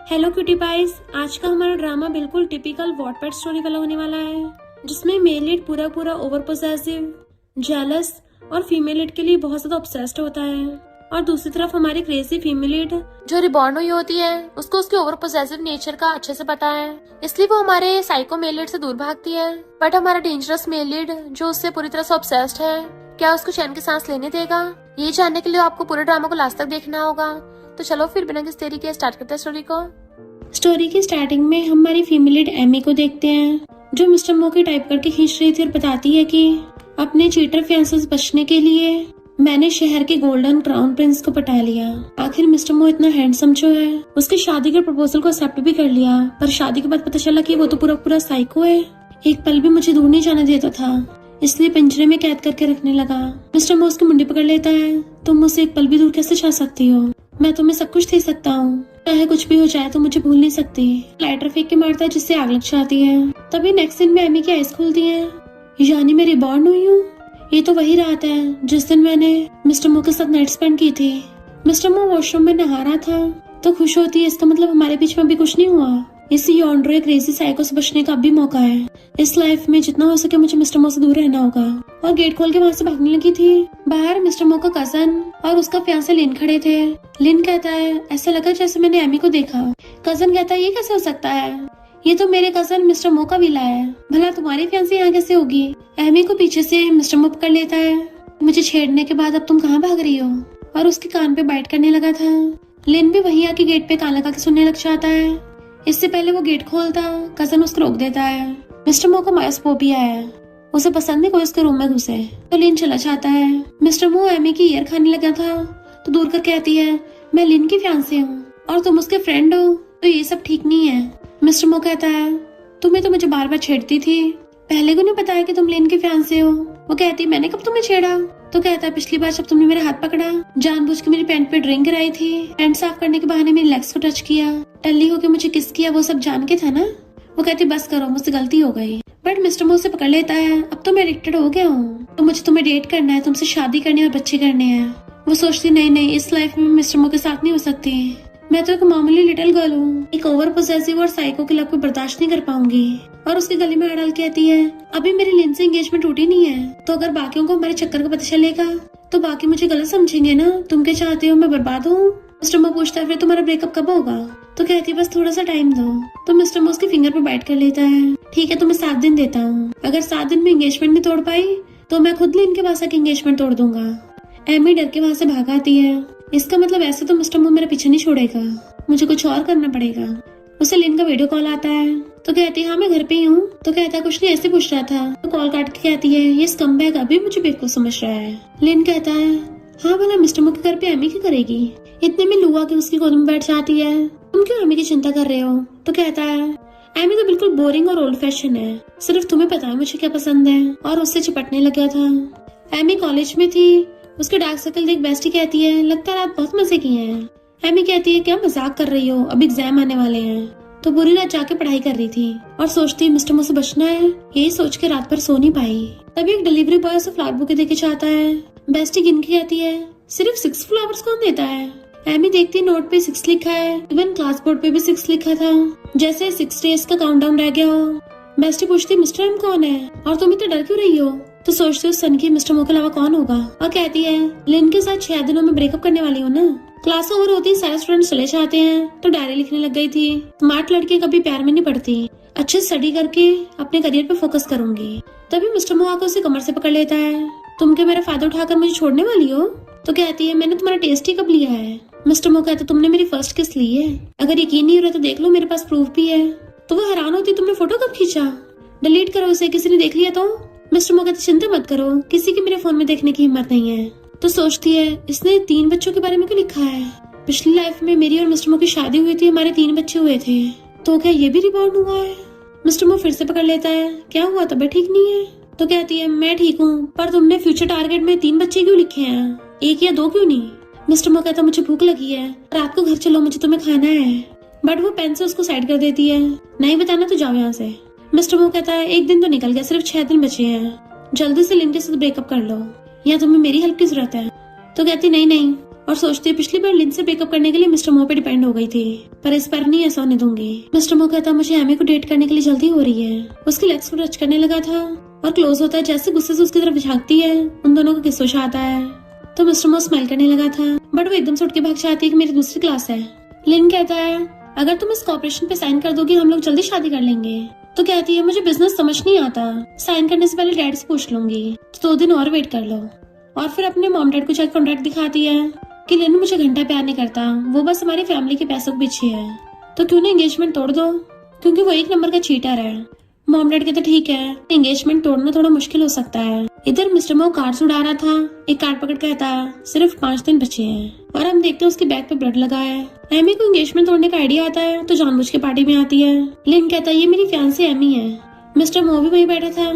Hello cutie price. आज का हमारा ड्रामा बिल्कुल टिपिकल वॉटपैड स्टोरी वाला होने वाला है, जिसमें मेल लीड पूरा पूरा ओवर पोसेसिव, जेलस और फीमेल लीड के लिए बहुत ज्यादा ऑब्सेस्ड होता है। और दूसरी तरफ हमारी क्रेजी फीमेल लीड जो रिबॉर्न हुई होती है, उसको उसके ओवर पोसेसिव नेचर का अच्छे से पता है, इसलिए वो हमारे साइको मेल लीड से दूर भागती है। बट हमारा डेंजरस मेल लीड जो उससे पूरी तरह से ऑब्सेस्ड है, क्या उसको चैन की सांस लेने देगा? ये जानने के लिए आपको पूरे ड्रामा को लास्ट तक देखना होगा। तो चलो फिर बिना किसी देरी के स्टार्ट करते हैं स्टोरी को। स्टोरी की स्टार्टिंग में हम हमारी फीमेल लीड एमी को देखते हैं, जो मिस्टर मो की टाइप करके खींच रही थी और बताती है कि अपने चीटर फियांसे से बचने के लिए मैंने शहर के गोल्डन क्राउन प्रिंस को पटा लिया। आखिर मिस्टर मो इतना हैंडसम जो है, उसकी शादी के प्रपोजल को एक्सेप्ट भी कर लिया, पर शादी के बाद पता चला कि वो तो पूरा पूरा साइको है। एक पल भी मुझे दूर नहीं जाने देता था, इसलिए पिंजरे में कैद करके रखने लगा। मिस्टर मो उसकी मुंडी पकड़ लेता है, तुम मुझसे एक पल भी दूर कैसे जा सकती हो? मैं तुम्हें सब कुछ दे सकता हूँ, चाहे कुछ भी हो जाए तो मुझे भूल नहीं सकती। लाइटर फेंक के मारता है जिससे आग लग जाती है। तभी नेक्स्ट दिन में एमी की आइज खुलती है, यानी मैं रिबॉर्न हुई हूँ। ये तो वही रात है जिस दिन मैंने मिस्टर मो के साथ नाइट स्पेंड की थी। मिस्टर मो वॉशरूम में नहा रहा था तो खुश होती है, इसका मतलब हमारे बीच में अभी कुछ नहीं हुआ। इस यॉन्ड्रो क्रेजी साइको से बचने का भी मौका है। इस लाइफ में जितना हो सके मुझे मिस्टर मो से दूर रहना होगा। और गेट खोल के वहाँ से भागने लगी थी। बाहर मिस्टर मो का कजन और उसका फियांसे लिन खड़े थे। लिन कहता है, ऐसा लगा जैसे मैंने एमी को देखा। कजन कहता है, ये कैसे हो सकता है? ये तो मेरे कजन मिस्टर मो का विला है, भला तुम्हारी फियांसे यहाँ कैसे होगी? एमी को पीछे से मिस्टर मो पकड़ लेता है, मुझे छेड़ने के बाद अब तुम कहाँ भाग रही हो? और उसके कान पे बाइट करने लगा था। लिन भी वही आके गेट पे कान लगा के सुनने लग जाता है। इससे पहले वो गेट खोलता, कजन उसको रोक देता है। मिस्टर मो का मायोस्फोबिया है, उसे पसंद नहीं कोई उसके रूम में घुसे, तो लिन चला जाता है। मिस्टर मो एमी की ईयर खाने लगा था तो दूर कर कहती है, मैं लिन की फियांसे हूँ और तुम उसके फ्रेंड हो, तो ये सब ठीक नहीं है। मिस्टर मो कहता है, तुम्हें तो मुझे बार बार छेड़ती थी, पहले को नहीं बताया कि तुम लिन के फियांसे हो? वो कहती, मैंने कब तुम्हें छेड़ा? तो कहता है, पिछली बार जब तुमने मेरे हाथ पकड़ा, जानबूझ के मेरी पैंट पे ड्रिंक गिराई थी, पैंट साफ करने के बहाने मेरी लेग्स को टच किया, टल्ली होके मुझे किस किया, वो सब जान के था ना? वो कहती, बस करो, मुझसे गलती हो गई। बट मिस्टर मो से पकड़ लेता है, अब तो मैं एडिक्टेड हो गया हूँ, तो मुझे तुम्हें डेट करना है, तुमसे शादी करनी है और बच्चे करने हैं। वो सोचती, नहीं नहीं, इस लाइफ में मिस्टर मो के साथ नहीं हो सकती। मैं तो एक मामूली लिटिल गर्ल हूँ, एक ओवर पोसेसिव और साइको के लव को बर्दाश्त नहीं कर पाऊंगी। और उसके गले में अड़ल कहती है, अभी मेरी लिन से एंगेजमेंट टूटी नहीं है, तो अगर बाकियों को हमारे चक्कर का पता चलेगा तो बाकी मुझे गलत समझेंगे ना। तुम क्या चाहते हो, मैं बर्बाद हूँ? मिस्टर मो पूछता है, फिर तुम्हारा ब्रेकअप कब होगा? तो कहती है, बस थोड़ा सा टाइम दो। तो मिस्टर मो उसके फिंगर पे बाइट कर लेता है, ठीक है, तो मैं 7 दिन देता हूँ, अगर 7 दिन में एंगेजमेंट नहीं तोड़ पाई तो मैं खुद लिन के पास आके एंगेजमेंट तोड़ दूंगा। एमी डर के वहाँ से भाग आती है। इसका मतलब ऐसे तो मिस्टर मो मेरा पीछे नहीं छोड़ेगा, मुझे कुछ और करना पड़ेगा। उसे लिन का वीडियो कॉल आता है तो कहती है, हाँ मैं घर पे ही हूँ। तो कहता है, कुछ नहीं, ऐसे पूछ रहा था। तो कॉल काट के कहती है, ये स्कम्बैग अभी मुझे बेवकूफ समझ रहा है। लिन कहता है, हाँ भला मिस्टर मो के घर पे एमी क्या करेगी? इतने में लुआ के उसकी गोद में बैठ जाती है। तुम क्यों एमी की चिंता कर रहे हो? तो कहता है, एमी तो बिल्कुल बोरिंग और ओल्ड फैशन है, सिर्फ तुम्हें पता है मुझे क्या पसंद है। और उससे चिपटने लगा था। एमी कॉलेज में थी, उसके डार्क सर्कल देख बेस्टी कहती है, लगता है रात बहुत मजे किए हैं। एमी कहती है, क्या मजाक कर रही हो, अब एग्जाम आने वाले हैं। तो पूरी रात जाके पढ़ाई कर रही थी और सोचती मिस्टर मो से बचना है, यही सोच के रात भर सो नहीं पाई। तभी एक डिलीवरी बॉय उसे फ्लावर बुके देके जाता है। बेस्टी गिन के कहती है, सिर्फ 6 फ्लावर्स कौन देता है? एमी देखती है, नोट पे 6 लिखा है, इवन क्लास बोर्ड पे भी 6 लिखा था, जैसे 6 डेज का काउंटडाउन रह गया हो। बेस्टी पूछती, मिस्टर एम कौन है और तुम इतना डर क्यों रही हो? तो सोचती हूँ सन की मिस्टर मो के अलावा कौन होगा। और कहती है, लिन के साथ 6 दिनों में ब्रेकअप करने वाली हूँ ना। क्लास ओवर होती सारे स्टूडेंट चले जाते हैं तो डायरी लिखने लग गई थी। स्मार्ट लड़की कभी प्यार में नहीं पड़ती, अच्छे स्टडी करके अपने करियर पे फोकस करूंगी। तभी मिस्टर मो आकर उसे कमर से पकड़ लेता है, तुम क्या मेरा फायदा उठाकर मुझे छोड़ने वाली हो? तो कहती है, मैंने तुम्हारा टेस्ट ही कब लिया है? मिस्टर मो कहता, तुमने मेरी फर्स्ट किस ली है? अगर यकीन नहीं हो रहा तो देख लो, मेरे पास प्रूफ भी है। तो वो हैरान होती, तुमने फोटो कब खींचा? डिलीट करो उसे, किसी ने देख लिया तो? मिस्टर मो कहते, चिंता मत करो, किसी की मेरे फोन में देखने की हिम्मत नहीं है। तो सोचती है, इसने 3 बच्चों के बारे में क्यों लिखा है? पिछली लाइफ में मेरी और मिस्टर मो की शादी हुई थी, हमारे 3 बच्चे हुए थे, तो क्या ये भी रिबॉर्न हुआ है? मिस्टर मो फिर से पकड़ लेता है, क्या हुआ, तबीयत ठीक नहीं है? तो कहती है, मैं ठीक हूँ, पर तुमने फ्यूचर टारगेट में 3 बच्चे क्यों लिखे हैं, 1 या 2 क्यों नहीं? मिस्टर मो कहता, मुझे भूख लगी है, रात को घर चलो, मुझे तुम्हें खाना है। बट वो पेन से उसको साइड कर देती है, नहीं बताना तो जाओ यहाँ से। मिस्टर मो कहता है, 1 दिन तो निकल गया, सिर्फ 6 दिन बचे हैं, जल्दी से लिन के साथ ब्रेकअप कर लो, या तुम्हें मेरी हेल्प की जरूरत है? तो कहती, नहीं नहीं, और सोचती है पिछली बार लिन से ब्रेकअप करने के लिए मिस्टर मो पे डिपेंड हो गई थी, पर इस बार नहीं ऐसा होने दूंगी। मिस्टर मो कहता मुझे एमी को डेट करने के लिए जल्दी हो रही है। उसके लेग्स को टच करने लगा था और क्लोज होता है। जैसे गुस्से से उसकी तरफ झांकती है, उन दोनों को किस होश आता है तो मिस्टर मो स्माइल करने लगा था, बट वो एकदम से उठ के भाग जाती है कि मेरी दूसरी क्लास है। लिन कहता है अगर तुम इस कॉर्पोरेशन पे साइन कर दोगी हम लोग जल्दी शादी कर लेंगे। तो कहती है मुझे बिजनेस समझ नहीं आता, साइन करने से पहले डैड से पूछ लूंगी, तो 2 दिन और वेट कर लो। और फिर अपने मॉम डैड को चेक कॉन्ट्रैक्ट दिखाती है कि लिन मुझे घंटा प्यार नहीं करता, वो बस हमारी फैमिली के पैसों के पीछे है, तो क्यों ना एंगेजमेंट तोड़ दो क्योंकि वो 1 नंबर का चीटर है। मॉम डैड कहते ठीक है, एंगेजमेंट तोड़ना थोड़ा मुश्किल हो सकता है। इधर मिस्टर मो कार्ड्स उड़ा रहा था, एक कार्ड पकड़ कहता सिर्फ 5 दिन बचे हैं और हम देखते हैं उसके बैग पे ब्लड लगा है। एमी को एंगेजमेंट तोड़ने का आइडिया आता है तो जानबूझ के पार्टी में आती है। लिन कहता है ये मेरी फियांसी एमी है। मिस्टर मो भी वहीं बैठा था,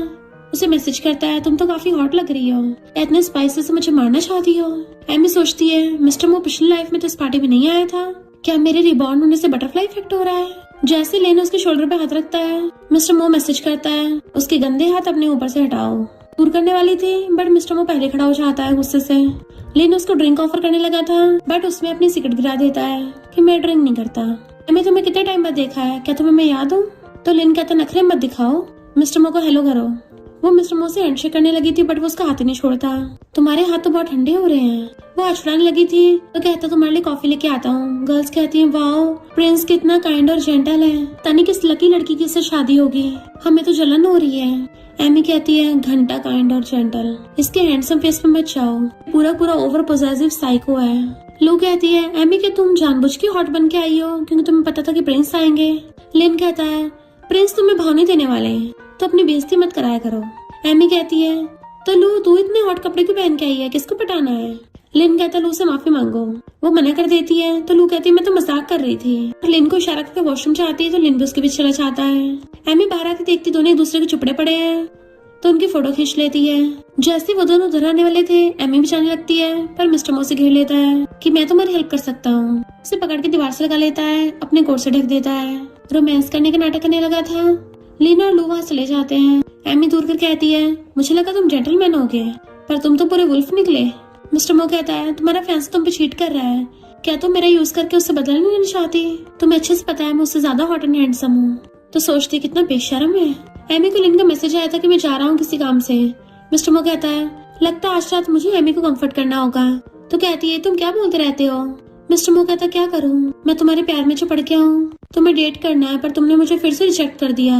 उसे मैसेज करता है तुम तो काफी हॉट लग रही हो, इतने स्पाइसी से मुझे मारना चाहती हो। एमी सोचती है मिस्टर मो पिछली लाइफ में तो इस पार्टी में नहीं आया था, क्या मेरे रिबॉर्न होने से बटरफ्लाई इफेक्ट हो रहा है। जैसे लेन उसके शोल्डर पे हाथ रखता है, मिस्टर मो मैसेज करता है उसके गंदे हाथ अपने ऊपर से हटाओ। दूर करने वाली थी बट मिस्टर मो पहले खड़ा हो जाता है गुस्से से। लेन उसको ड्रिंक ऑफर करने लगा था बट उसमें अपनी सिगरेट गिरा देता है कि मैं ड्रिंक नहीं करता। मैं तुम्हें कितने टाइम बाद देखा है, क्या तुम्हें मैं याद हूँ। तो लेन कहता नखरे मत दिखाओ, मिस्टर मो को हेलो करो। वो मिस्टर मो से हैंडशेक करने लगी थी बट वो उसका हाथ ही नहीं छोड़ता। तुम्हारे हाथ तो बहुत ठंडे हो रहे हैं। वो अचड़ाने लगी थी तो कहता तुम्हारे लिए कॉफी लेके आता हूँ। गर्ल्स कहती हैं वाओ प्रिंस कितना काइंड और जेंटल है, तनी किस लकी लड़की की से शादी होगी, हमें तो जलन हो रही है। एमी कहती है घंटा काइंड और जेंटल, इसके हैंडसम फेस पे मत जाओ, पूरा पूरा ओवर पोजेसिव साइको है। लो कहती है एमी कि तुम जानबूझ के हॉट बन के आई हो क्योंकि तुम्हें पता था कि प्रिंस आएंगे। लिन कहता है प्रिंस तुम्हें भाव नहीं देने वाले तो अपनी बेइज्जती मत कराया करो। एमी कहती है तो लू तू इतने हॉट कपड़े क्यों पहन के आई है, किसको पटाना है। लिन कहता लू से माफी मांगो। वो मना कर देती है तो लू कहती है मैं तो मजाक कर रही थी। लिन को इशारा करके वॉशरूम चाहती है तो लिन भी उसके पीछे चला जाता है। एमी बाहर आके देखती दोनों एक दूसरे के चुपड़े पड़े हैं तो उनकी फोटो खींच लेती है। जैसे वो दोनों उधर आने वाले थे एमी भी जाने लगती है पर मिस्टर मो से घेर लेता है कि मैं तुम्हारी हेल्प कर सकता हूँ। उसे पकड़ के दीवार से लगा लेता है, अपने कोट से ढक देता है। रोमांस करने का नाटक करने लगा था। लिन और लू वहाँ चले जाते हैं। एमी दूर कर कहती है मुझे लगा तुम जेंटलमैन हो गए पर तुम तो पूरे वुल्फ निकले। मिस्टर मो कहता है तुम्हारा फैंस तुम पे चीट कर रहा है, क्या तुम मेरा यूज करके उससे बदला नहीं लेना चाहती। तुम्हें अच्छे से पता है मैं उससे ज्यादा हॉट एंड हैंडसम हूँ। तो सोचती कितना बेशर्म है। एमी को लिन का मैसेज आया था कि मैं जा रहा हूँ किसी काम से। मिस्टर मो कहता है लगता है आज रात मुझे एमी को कंफर्ट करना होगा। तो कहती है तुम क्या बोलते रहते हो। मिस्टर मो कहता क्या करूँ, मैं तुम्हारे प्यार में जो पड़ गया हूँ। तुम्हें डेट करना है पर तुमने मुझे फिर से रिजेक्ट कर दिया।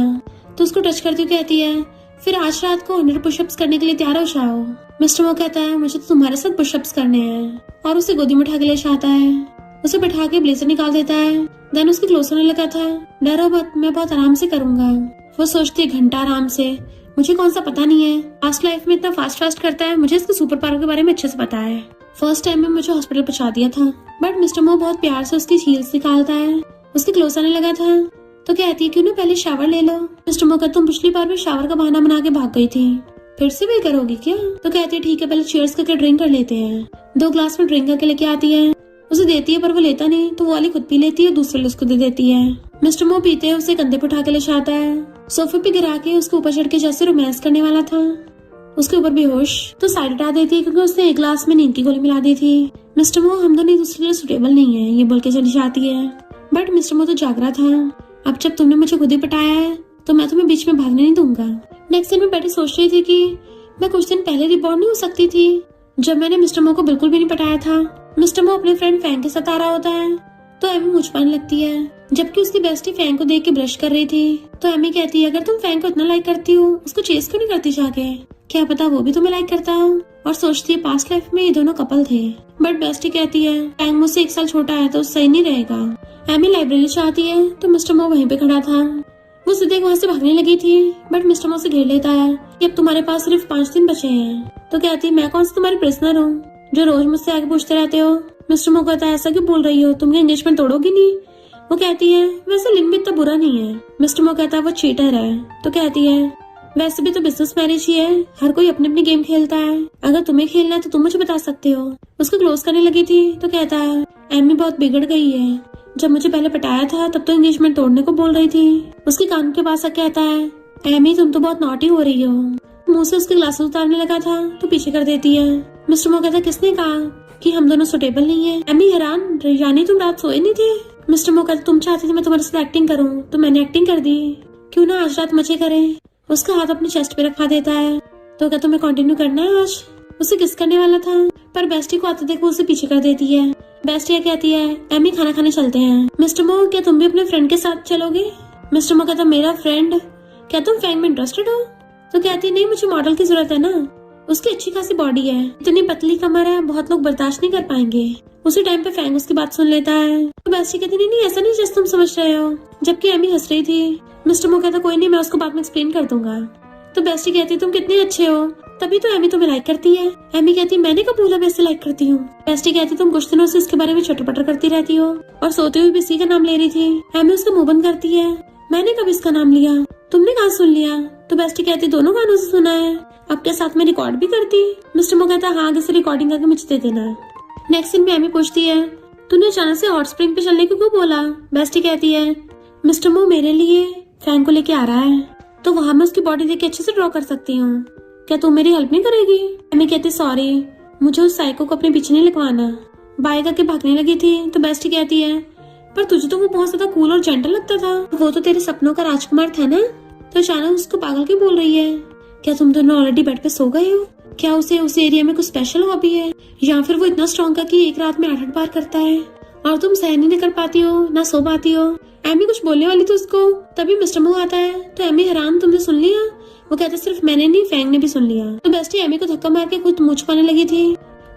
तो उसको टच करती हुई कहती है फिर आज रात को 100 पुशअप्स करने के लिए तैयार हो जाओ। मिस्टर मो कहता है मुझे तो तुम्हारे साथ पुशअप्स करने हैं और उसे गोदी में उठा के ले जाता है। उसे बैठा के ब्लेजर निकाल देता है। देन उसकी क्लोज होने लगा था। डरो मत, मैं बहुत आराम से करूंगा। वो सोचती है घंटा आराम से, मुझे कौन सा पता नहीं है। पास्ट लाइफ में इतना फास्ट करता है, मुझे इसके सुपर पावर के बारे में अच्छे से पता है। फर्स्ट टाइम में मुझे हॉस्पिटल पहुंचा दिया था बट मिस्टर मो बहुत प्यार से उसकी हील्स निकालता है। उसके क्लोज आने लगा था तो कहती है क्यों ना पहले शावर ले लो। मिस्टर मो कहता तुम पिछली बार भी शावर का बहाना बना के भाग गई थी, फिर से भी करोगी क्या। तो कहती है ठीक है पहले चीयर्स करके ड्रिंक कर लेते हैं। 2 ग्लास में ड्रिंक करके लेके आती है, उसे देती है पर वो लेता नहीं तो वो वाली खुद पी लेती है, दूसरे उसको दे देती है। मिस्टर मो पीते हैं उसे कंधे पे उठा के ले जाता है, सोफे पे गिरा के उसके ऊपर चढ़ के जैसे रोमांस करने वाला था उसके ऊपर बेहोश तो साइड हटा देती है क्योंकि उसने 1 ग्लास में नींद की गोली मिला दी थी। मिस्टर मो हम दोनों एक दूसरे के लिए सुटेबल नहीं है ये बोल के चली जाती है बट मिस्टर मो तो जाग रहा था। अब जब तुमने मुझे खुद ही पटाया है तो मैं तुम्हें बीच में भागने नहीं दूंगा। नेक्स्ट दिन में बैठी सोच रही थी कि मैं कुछ दिन पहले रिबॉर्न नहीं हो सकती थी जब मैंने मिस्टर मो को बिल्कुल भी नहीं पटाया था। मिस्टर मो अपने फ्रेंड फैंग के साथ आ रहा होता है तो एमी मुझ पाने लगती है जबकि उसकी बेस्टी फैंग को देख के ब्रश कर रही थी। तो एमी कहती है अगर तुम फैंग को इतना लाइक करती हो उसको चेस क्यों नहीं करती जाके, क्या पता वो भी तुम्हें लाइक करता हो। और सोचती है पास्ट लाइफ में ये दोनों कपल थे बट बेस्टी कहती है फैंग मुझसे 1 साल छोटा है तो सही नहीं रहेगा। एमी लाइब्रेरी चाहती है तो मिस्टर मो वहीं पे खड़ा था। वो सीधे वहाँ से भागने लगी थी बट मिस्टर मो से घेर लेता है कि अब तुम्हारे पास सिर्फ 5 दिन बचे हैं। तो कहती है मैं कौन सा तुम्हारी प्रिजनर हूँ जो रोज मुझसे आगे पूछते रहते हो। मिस्टर मो कहता है ऐसा क्यों बोल रही हो, तुम एंगेजमेंट तोड़ोगी नहीं। वो कहती है वैसे लिन भी इतना बुरा नहीं है। मिस्टर मो कहता है वो चीटर है। तो कहती है वैसे भी तो बिजनेस मैरिज ही है, हर कोई अपने अपने गेम खेलता है, अगर तुम्हें खेलना है तो तुम मुझे बता सकते हो। उसको क्लोज करने लगी थी तो कहता है एमी बहुत बिगड़ गई है, जब मुझे पहले पटाया था तब तो एंगेजमेंट तोड़ने को बोल रही थी। उसके कान के पास कहता है एमी तुम तो बहुत नॉटी हो रही हो। मुंह से उसके ग्लासेस उतारने लगा था तो पीछे कर देती है। मिस्टर मो कहता है किसने कहा, कि हम दोनों सुटेबल नहीं है। एमी हैरान, यानी तुम रात सोए नहीं थे? मिस्टर मो कहता तुम चाहती थी मैं तुम्हारे साथ एक्टिंग करूं तो मैंने एक्टिंग कर दी, क्यों ना आज रात मजे करें। उसका हाथ अपने चेस्ट पे रखा देता है। तो क्या तुम्हें कंटिन्यू करना है आज? उसे किस करने वाला था पर बेस्टी को आते देख वो उसे पीछे कर देती है। बेस्टी कहती है एमी खाना खाने चलते हैं। मिस्टर मो क्या तुम भी अपने फ्रेंड के साथ चलोगे? मिस्टर मो कहता मेरा फ्रेंड? क्या तुम फैंग में इंटरेस्टेड हो? तो कहती नहीं मुझे मॉडल की जरूरत है ना, उसकी अच्छी खासी बॉडी है, इतनी पतली कमर है बहुत लोग बर्दाश्त नहीं कर पाएंगे। उसी टाइम पे फैंग उसकी बात सुन लेता है। तो बेस्टी कहती नहीं ऐसा नहीं जैसे तुम समझ रहे हो, जबकि एमी हंस रही थी। मिस्टर मो कहता कोई नहीं मैं उसको बाद में एक्सप्लेन कर दूंगा। तो बेस्टी कहती तुम कितने अच्छे हो, तभी तो एमी तुम्हें लाइक करती है। एमी कहती मैंने कब बोला मैं इसे लाइक करती हूँ। बेस्टी कहती तुम कुछ दिनों से इसके बारे में चटर पटर करती रहती हो और सोते हुए भी इसी का नाम ले रही थी। एमी उसका मुंह बंद करती है। मैंने कब इसका नाम लिया, तुमने कहाँ सुन लिया? तो बेस्टी कहती दोनों गानों से सुना है, आपके साथ में रिकॉर्ड भी करती। मिस्टर मो कहता हाँ आगे से रिकॉर्डिंग करके मुझे दे देना। नेक्स्ट सीन में एमी पूछती है तूने अचानक से हॉट स्प्रिंग पे चलने को क्यों बोला? बेस्टी कहती है मिस्टर मो मेरे लिए फैंग को लेके आ रहा है तो वहाँ मैं उसकी बॉडी देख के अच्छे से ड्रॉ कर सकती हूँ, क्या तुम मेरी हेल्प नहीं करेगी? एमी कहती सॉरी मुझे उस साइको को अपने पीछे नहीं लगवाना। बाय करके भागने लगी थी। तो बेस्टी कहती है पर तुझे तो वो बहुत ज्यादा कूल और जेंटल लगता था, वो तो तेरे सपनों का राजकुमार था ना, तो अचानक उसको पागल क्यों बोल रही है? क्या तुम दोनों ऑलरेडी बेड पे सो गए हो? क्या उसे उस एरिया में कुछ स्पेशल हॉबी है या फिर वो इतना स्ट्रॉन्ग है कि एक रात में 8 बार करता है और तुम सहन ही नहीं कर पाती हो ना सो पाती हो? एमी कुछ बोलने वाली थी उसको, तभी मिस्टर मो आता है। तो एमी हैरान तुमने सुन लिया? वो कहता सिर्फ मैंने नहीं फैंग ने भी सुन लिया। तो बेस्टी एमी को धक्का मार के खुद मुंह छुपाने लगी थी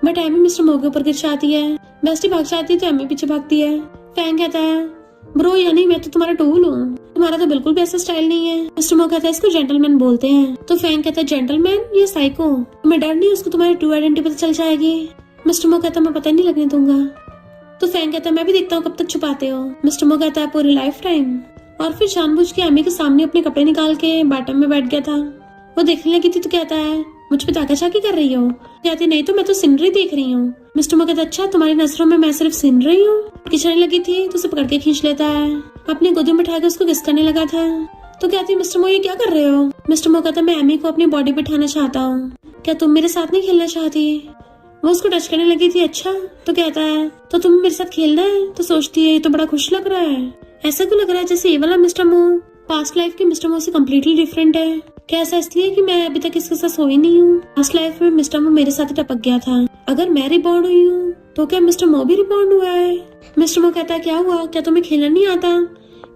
बट एमी मिस्टर मो के ऊपर गिर जाती है। बेस्टी भाग जाती है तो एमी पीछे भागती है। फैंग कहता है ब्रो यानी मैं तो तुम्हारा टूल हूँ, तुम्हारा तो बिल्कुल भी ऐसा स्टाइल नहीं है। मिस्टर मो कहता है इसको जेंटलमैन बोलते हैं। तो फैंग कहता है जेंटलमैन या साइको? तुम्हें डर नहीं उसको तुम्हारी ट्रू आइडेंटिटी पता चल जाएगी। मिस्टर मो कहता मैं पता नहीं लगने दूंगा। तो फैंग कहता है मैं भी देखता हूँ कब तक छुपाते हो। मिस्टर मो कहता है पूरी लाइफ टाइम। और फिर जानबूझ के एमी के सामने अपने कपड़े निकाल के बाटम में बैठ गया था। वो देखने लगी थी तो कहता है मुझ पे ताकाचाकी कर रही हो? कहती नहीं तो मैं तो सीनरी देख रही हूँ। मिस्टर मो कहता अच्छा तुम्हारी नजरों में मैं सिर्फ सीनरी हूँ? खिंचने लगी थी तो उसे पकड़ के खींच लेता है, अपनी गोदी में बैठा के उसको किस करने लगा था। तो कहती मिस्टर मो ये क्या कर रहे हो? मिस्टर मो कहता मैं एमी को अपनी बॉडी पे उठाना चाहता हूँ, क्या तुम मेरे साथ नहीं खेलना चाहती? वो उसको टच करने लगी थी। अच्छा तो कहता है तो तुम्हें मेरे साथ खेलना है? तो सोचती है ये तो बड़ा खुश लग रहा है, ऐसा क्यों लग रहा है जैसे ये वाला मिस्टर मो पास्ट लाइफ के मिस्टर मो से कम्प्लीटली डिफरेंट है। क्या ऐसा इसलिए कि मैं अभी तक इसके साथ सोई नहीं हूँ? पास्ट लाइफ में मिस्टर मो मेरे साथ टपक गया था, अगर मैं रिबॉर्न हुई हूँ तो क्या मिस्टर मो भी रिबॉर्न हुआ है? मिस्टर मो कहता है क्या हुआ, क्या तुम्हें खेलना नहीं आता,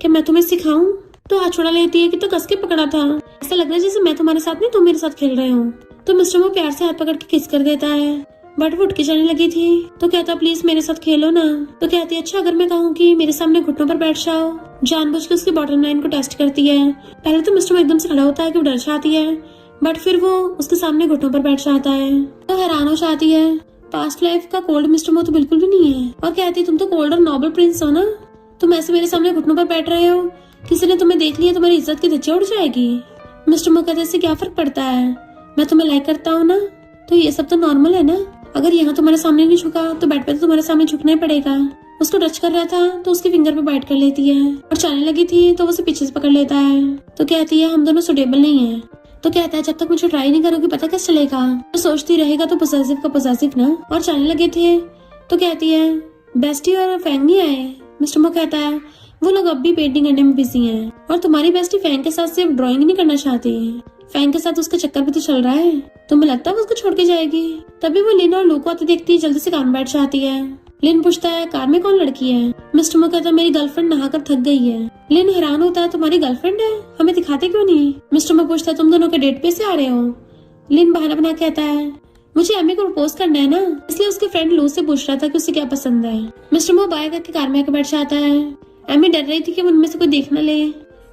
क्या मैं तुम्हें सिखाऊं? तो हाथ छुड़ा लेती है कि तो कस के पकड़ा था, ऐसा लग रहा है जैसे मैं तुम्हारे साथ नहीं तुम मेरे साथ खेल रहे हो। तो मिस्टर मो प्यार से हाथ पकड़ के किस कर देता है बट वो उठ के जाने लगी थी। तो कहता प्लीज मेरे साथ खेलो ना। तो कहती अच्छा अगर मैं कहूँ कि मेरे सामने घुटनों पर बैठ जाओ। जानबूझ के उसकी बॉटम लाइन को टेस्ट करती है। पहले तो मिस्टर मो एकदम से खड़ा होता है कि वो डर जाती है बट फिर वो उसके सामने घुटनों पर बैठ जाता है तो हैरान हो जाती है। पास्ट लाइफ का कोल्ड मिस्टर मो तो बिल्कुल भी नहीं है और कहती तुम तो कोल्ड और नोबल प्रिंस हो ना, तुम ऐसे मेरे सामने घुटनों पर बैठ रहे हो, किसी ने तुम्हें देख लिया तुम्हारी इज्जत की धज्जियां उड़ जाएगी। मिस्टर मो कहते इससे क्या फर्क पड़ता है, मैं तुम्हें लाइक करता हूँ ना, तो ये सब तो नॉर्मल है ना, अगर यहाँ तुम्हारे सामने नहीं झुका तो बेड पे तो तुम्हारे सामने झुकना ही पड़ेगा। उसको टच कर रहा था तो उसके फिंगर पे बाइट कर लेती है और जाने लगी थी तो वो उसे पीछे से पकड़ लेता है। तो कहती है हम दोनों सुटेबल नहीं है। तो कहता है जब तक मुझे ट्राई नहीं करोगी पता कैसे चलेगा, तो सोचती रहेगा तो पोसेसिव का पोसेसिव ना। और जाने लगे थे तो कहती है बेस्टी और फैंग नहीं आए। मिस्टर मो कहता है वो लोग अब भी पेंटिंग करने में बिजी हैं और तुम्हारी बेस्टी फैंग के साथ सिर्फ ड्राइंग नहीं करना चाहती, फैंग के साथ उसका चक्कर भी तो चल रहा है, तुम्हें लगता है वो उसको छोड़ के जाएगी? तभी वो लिन और लू को आते देखती है, जल्दी से कार में बैठ जाती है। लिन पूछता है कार में कौन लड़की है? मिस्टर मो कहता है मेरी गर्लफ्रेंड नहाकर थक गई है। लिन हैरान होता है तुम्हारी गर्लफ्रेंड है, हमें दिखाते क्यों नहीं? मिस्टर मो पूछता है तुम दोनों के डेट पे से आ रहे हो? लिन बहाना बना कहता है मुझे एमी को प्रपोज करना है ना, इसलिए उसके फ्रेंड लू से पूछ रहा था कि उसे क्या पसंद है। मिस्टर मो बाय करके कार में आकर बैठ जाता है। एमी डर रही थी कि उनमें से कोई देख न ले।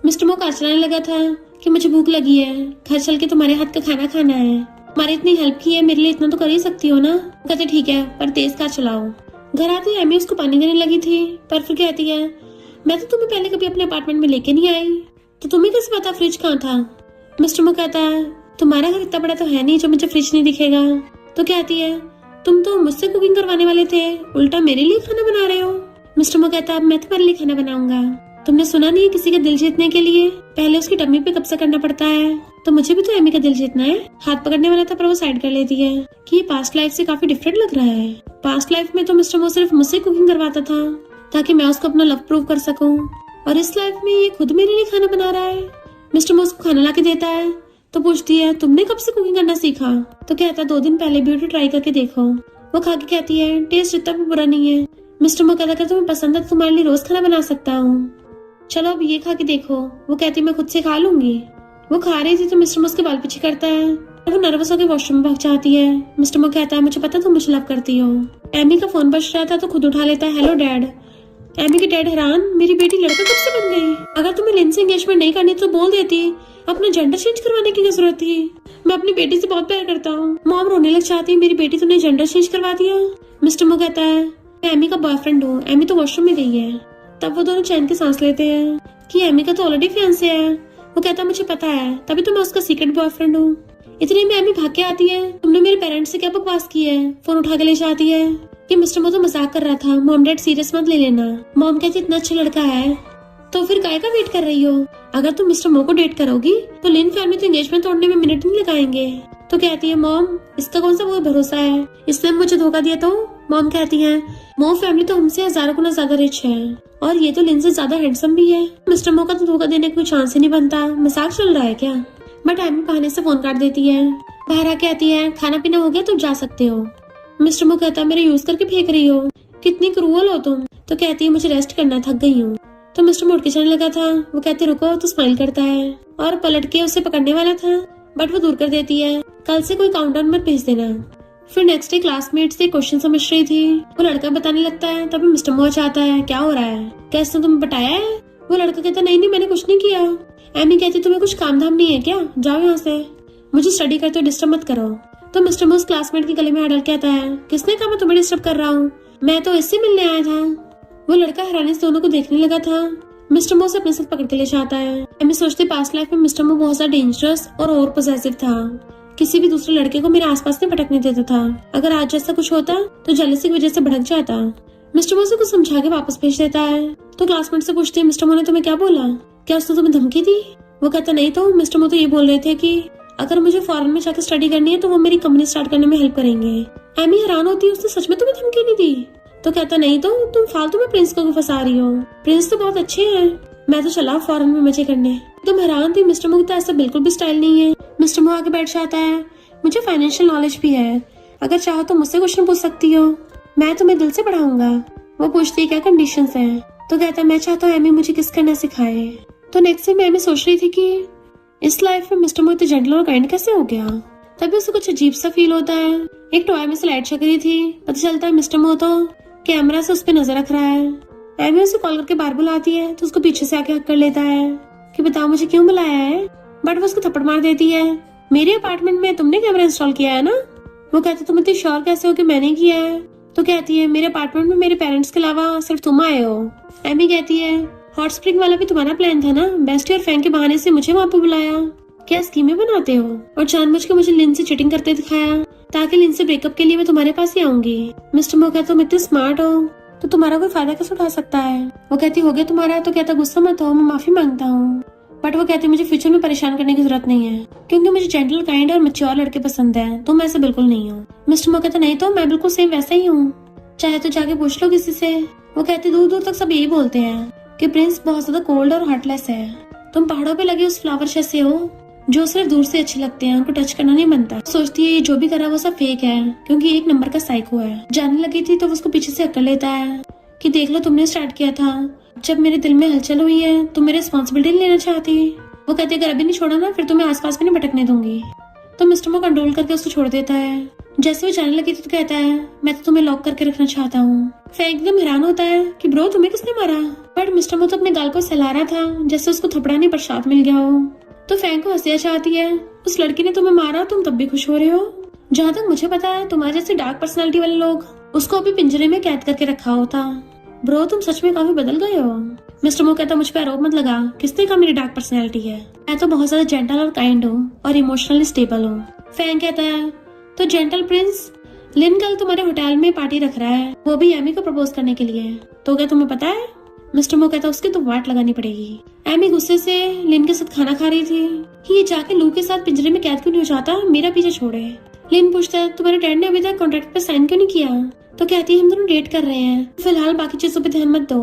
मिस्टर मो कार चलाने लगा था कि मुझे भूख लगी है, घर चल के तुम्हारे हाथ का खाना खाना है, तुम्हारी इतनी हेल्प की है मेरे लिए इतना तो कर ही सकती हो ना। कहते ठीक है पर तेज कार चलाओ। घर आते ही एमी उसको पानी देने लगी थी पर फिर कहती है मैं तो तुम्हें पहले कभी अपने अपार्टमेंट में लेके नहीं आई, तो तुम्हें कैसे पता फ्रिज कहाँ था? मिस्टर मो कहता है तुम्हारा घर इतना बड़ा तो है नहीं जो मुझे फ्रिज नहीं दिखेगा। तो कहती है तुम तो मुझसे कुकिंग करवाने वाले थे, उल्टा मेरे लिए खाना बना रहे हो। मिस्टर मो कहता है मैं तुम्हारे लिए खाना बनाऊंगा, तुमने सुना नहीं किसी का दिल जीतने के लिए पहले उसकी टम्मी पे कब्जा करना पड़ता है। तो मुझे भी तो एमी का दिल जीतना है। हाथ पकड़ने वाला था पर वो साइड कर लेती है कि ये पास्ट लाइफ से काफी डिफरेंट लग रहा है। पास्ट लाइफ में तो मिस्टर मो सिर्फ मुझसे कुकिंग करवाता था ताकि मैं उसको अपना लव प्रूव कर सकूं, और इस लाइफ में ये खुद मेरे लिए खाना बना रहा है। मिस्टर मो उसको खाना ला के देता है तो पूछती है तुमने कब से कुकिंग करना सीखा? तो कहता 2 दिन पहले ब्यूटी ट्राई करके देखो। वो खा के कहती है टेस्ट इतना भी बुरा नहीं है। मिस्टर मो कहता है तुम्हें पसंद है तो तुम्हारे लिए रोज खाना बना सकता हूँ, चलो अब ये खा के देखो। वो कहती मैं खुद से खा लूंगी। वो खा रही थी तो मिस्टर मो उसके बाल पीछे करता है और वो नर्वस होकर वॉशरूम में भाग जाती है। मिस्टर मो कहता है मुझे पता तुम मुझे लव करती हो। एमी का फोन बज रहा था तो खुद उठा लेता है हेलो डैड। एमी के डैड हैरान मेरी बेटी लड़का कब से बन गई? अगर तुम्हें लिन से एंगेजमेंट नहीं करनी तो बोल देती, अपना जेंडर चेंज करवाने की क्या जरूरत थी? मैं अपनी बेटी से बहुत प्यार करता हूँ। मॉम रोने लग जाती है मेरी बेटी तुमने जेंडर चेंज करवा दिया। मिस्टर मो कहता है मैं एमी का बॉयफ्रेंड हूँ, एमी तो वॉशरूम में गई है। तब वो दोनों चैन के सांस लेते हैं कि एमी का तो ऑलरेडी फियांसे है। वो कहता है मुझे पता है तभी तो मैं उसका सीक्रेट बॉयफ्रेंड हूँ। इतने में एमी भाग के आती है तुमने मेरे पेरेंट्स से क्या बकवास की है? फोन उठा के ले जाती है कि मिस्टर मो तो मजाक कर रहा था, मॉम डैड सीरियस मत ले लेना। मॉम कहती इतना अच्छा लड़का है तो फिर काय का वेट कर रही हो? अगर तुम मिस्टर मो को डेट करोगी तो लिन फैमिली तो एंगेजमेंट तोड़ने में मिनट नहीं लगाएंगे। तो कहती है मॉम इसका कौन सा वो भरोसा है, इसने मुझे धोखा दिया तो? मॉम कहती है मो फैमिली तो हमसे 1000 गुना ज्यादा रिच है और ये तो लिन से ज्यादा हैंडसम भी है। मिस्टर मो का तो धोखा देने का कोई चांस ही नहीं बनता, मजाक चल रहा है क्या? बट एमी बहाने से फोन काट देती है। बाहर आके आती है खाना पीना हो गया तुम जा सकते हो। मिस्टर मो कहता है मेरे यूज करके फेंक रही हो, कितनी क्रूअल हो तुम। तो कहती है मुझे रेस्ट करना, थक गई हूँ। तो मिस्टर मो उठ के चलने लगा था। वो कहते रुको तो स्माइल करता है और पलट के उसे पकड़ने वाला था बट वो दूर कर देती है कल से कोई काउंटडाउन मत भेज देना। फिर नेक्स्ट डे क्लासमेट से क्वेश्चन समझ रही थी। वो लड़का बताने लगता है तभी मिस्टर मो आता है क्या हो रहा है, क्या इसने तुम्हें बताया है? वो लड़का कहता नहीं नहीं मैंने कुछ नहीं किया। एमी कहती तुम्हें कुछ काम धाम नहीं है क्या, जाओ यहाँ से, मुझे स्टडी करते डिस्टर्ब मत करो। तो मिस्टर मो क्लासमेट के गले में हाथ कहता है किसने कहा मैं तुम्हें डिस्टर्ब कर रहा हूँ, मैं तो इससे मिलने आया था। वो लड़का हैरानी से दोनों को देखने लगा था। मिस्टर मो से अपने साथ पकड़ के ले जाता है। एमी सोचती पास्ट लाइफ में मिस्टर मो बहुत ज्यादा डेंजरस और ओवर पोजेसिव था, किसी भी दूसरे लड़के को मेरे आसपास नहीं भटकने देता था। अगर आज जैसा कुछ होता तो जेलसी की वजह से भड़क जाता। मिस्टर मो से कुछ समझा के वापस भेज देता है। तो क्लासमेट से पूछती है मिस्टर मो ने तुम्हें क्या बोला, क्या उसने तुम्हें धमकी दी? वो कहता नहीं तो मिस्टर मो तो ये बोल रहे थे कि अगर मुझे फॉरेन में जाकर स्टडी करनी है तो वो मेरी कंपनी स्टार्ट करने में हेल्प करेंगे। एमी हैरान होती है उसने सच में तुम्हें धमकी नहीं दी? तो कहता नहीं तो तुम फालतू में प्रिंस को फंसा रही हो, प्रिंस तो बहुत अच्छे हैं, मैं तो चला फॉरेन में मजे करने। तुम हैरान थी मिस्टर मो तो ऐसा बिल्कुल भी स्टाइल नहीं है। मिस्टर मो आके बैठ जाता है मुझे फाइनेंशियल नॉलेज भी है, अगर चाहो तो मुझसे क्वेश्चन पूछ सकती हो, मैं तुम्हें दिल से पढ़ाऊंगा। वो पूछती है क्या कंडीशंस हैं? तो कहता है मैं चाहता हूँ एमी मुझे किस करना सिखाए। तो नेक्स्ट टाइम एमी सोच रही थी कि इस लाइफ में मिस्टर मो इतने जेंटल और काइंड कैसे हो गया। तभी उसे कुछ अजीब सा फील होता है। एक टॉय में से लाइट छक रही थी, पता चलता है मिस्टर मो तो कैमरा से उस पर नजर रख रहा है। एमी उसे कॉल करके बाहर बुलाती है तो उसको पीछे से आके हक कर लेता है कि बताओ मुझे क्यों बुलाया है। बट वो उसको थप्पड़ मार देती है मेरे अपार्टमेंट में तुमने कैमरा इंस्टॉल किया है ना। वो कहते तुम इतनी श्योर कैसे हो कि मैंने किया है? तो कहती है मेरे अपार्टमेंट में मेरे पेरेंट्स के अलावा सिर्फ तुम आए हो। एमी कहती है हॉट स्प्रिंग वाला भी तुम्हारा प्लान था ना, बेस्ट और फैन के बहाने से मुझे वहाँ पे बुलाया, क्या स्कीमें बनाते हो? और जानबूझ के मुझे लिन से चीटिंग करते दिखाया ताकि लिन से ब्रेकअप के लिए मैं तुम्हारे पास ही आऊंगी। मिस्टर मो कहता तुम इतने स्मार्ट हो तो तुम्हारा कोई फायदा कैसे उठा सकता है? वो कहती हो गया तुम्हारा। तो कहता गुस्सा मत हो, मैं माफी मांगता हूँ। बट वो कहती मुझे फ्यूचर में परेशान करने की जरूरत नहीं है क्योंकि मुझे जेंटल काइंड और मैच्योर लड़के पसंद है, तुम ऐसा बिल्कुल नहीं हो। मिस्टर मो कहता नहीं तो मैं बिल्कुल सेम वैसा ही हूँ, चाहे तो जाके पूछ लो किसी से। वो कहती दूर दूर तक सब यही बोलते हैं कि प्रिंस बहुत ज्यादा कोल्ड और हार्टलेस है, तुम पहाड़ों पे लगे उस फ्लावर जैसे हो जो सिर्फ दूर से अच्छे लगते हैं, उनको टच करना नहीं बनता। सोचती है ये जो भी करा वो सब फेक है क्योंकि एक नंबर का साइको है। जाने लगी थी तो उसको पीछे से अकड़ लेता है कि देख लो तुमने स्टार्ट किया था, जब मेरे दिल में हलचल हुई है तुम मेरी रिस्पॉन्सिबिलिटी नहीं लेना चाहती। वो कहती अगर अभी नहीं छोड़ा ना फिर तुम्हें आसपास भी नहीं भटकने दूंगी। तो मिस्टर मो कंट्रोल करके उसको छोड़ देता है। जैसे वो जाने लगी थी तो कहता है मैं तो तुम्हें लॉक करके रखना चाहता हूँ। फैंक एकदम हैरान होता है कि ब्रो तुम्हें किसने मारा? बट मिस्टर मो तो अपने गाल को सहला रहा था जैसे उसको थपड़ा नहीं प्रसाद मिल गया हो। तो फैंक को हंसी चाहती है उस लड़की ने तुम्हें मारा, तुम तब भी खुश हो रहे हो। जहाँ तक मुझे पता है तुम्हारे जैसे डार्क पर्सनालिटी वाले लोग उसको अभी पिंजरे में कैद करके रखा होता। ब्रो तुम सच में काफी बदल गए हो। मिस्टर मो कहता मुझ पे आरोप मत लगा, किसने कहा मेरी डार्क पर्सनैलिटी है? मैं तो बहुत ज्यादा जेंटल और काइंड हूँ और इमोशनली स्टेबल हूँ। फैंक कहता है तो जेंटल प्रिंस लिन कल तुम्हारे होटल में पार्टी रख रहा है, वो भी एमी को प्रपोज करने के लिए। तो क्या तुम्हें पता है मिस्टर मो कहता उसकी तो वाट लगानी पड़ेगी। एमी गुस्से से लिन के साथ खाना खा रही थी। ये जाके लू के साथ पिंजरे में कैद क्यों नहीं हो जाता, मेरा पीछे छोड़े। लिन पूछता है तुम्हारे डैड ने अभी तक कॉन्ट्रैक्ट पे साइन क्यों नहीं किया। तो कहती है हम दोनों डेट कर रहे हैं, फिलहाल बाकी चीजों पे ध्यान मत दो।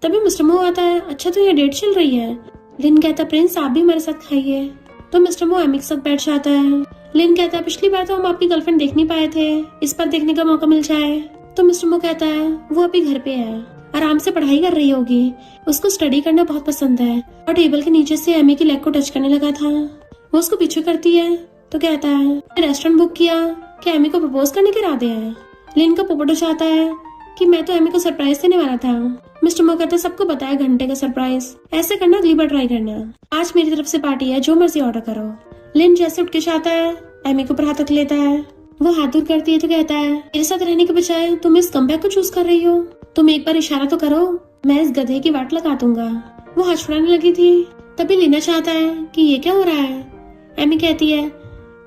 तभी मिस्टर मो आता है, अच्छा तो ये डेट चल रही है। लिन कहता प्रिंस आप भी हमारे साथ खाइए। तो मिस्टर मो एमी के साथ बैठ जाता है। लिन कहता है पिछली बार तो हम आपकी गर्लफ्रेंड देख नहीं पाए थे, इस बार देखने का मौका मिल जाए। तो मिस्टर मो कहता है वो अभी घर पे है, आराम से पढ़ाई कर रही होगी, उसको स्टडी करना बहुत पसंद है। और टेबल के नीचे से एमी की लेग को टच करने लगा था। वो उसको पीछे करती है तो कहता है रेस्टोरेंट बुक किया कि एमी को प्रपोज करने के इरादे हैं। लिन का पोपट हो जाता है कि मैं तो एमी को सरप्राइज देने वाला था। मिस्टर मो कहता है सबको बताया घंटे का सरप्राइज, ऐसे करना अगली बार ट्राई करना, आज मेरी तरफ से पार्टी है, जो मर्जी ऑर्डर करो। लिन जैसे उठ के जाता है एमी के ऊपर हाथ रख लेता है। वो हाथ दूर करती है तो कहता है मेरे साथ रहने के बजाय तुम इस कमबैक को चूज कर रही हो, तुम एक बार इशारा तो करो, मैं इस गधे की वाट लगा दूंगा। वो हाथ छुड़ाने लगी थी तभी लेना चाहता है कि ये क्या हो रहा है। एमी कहती है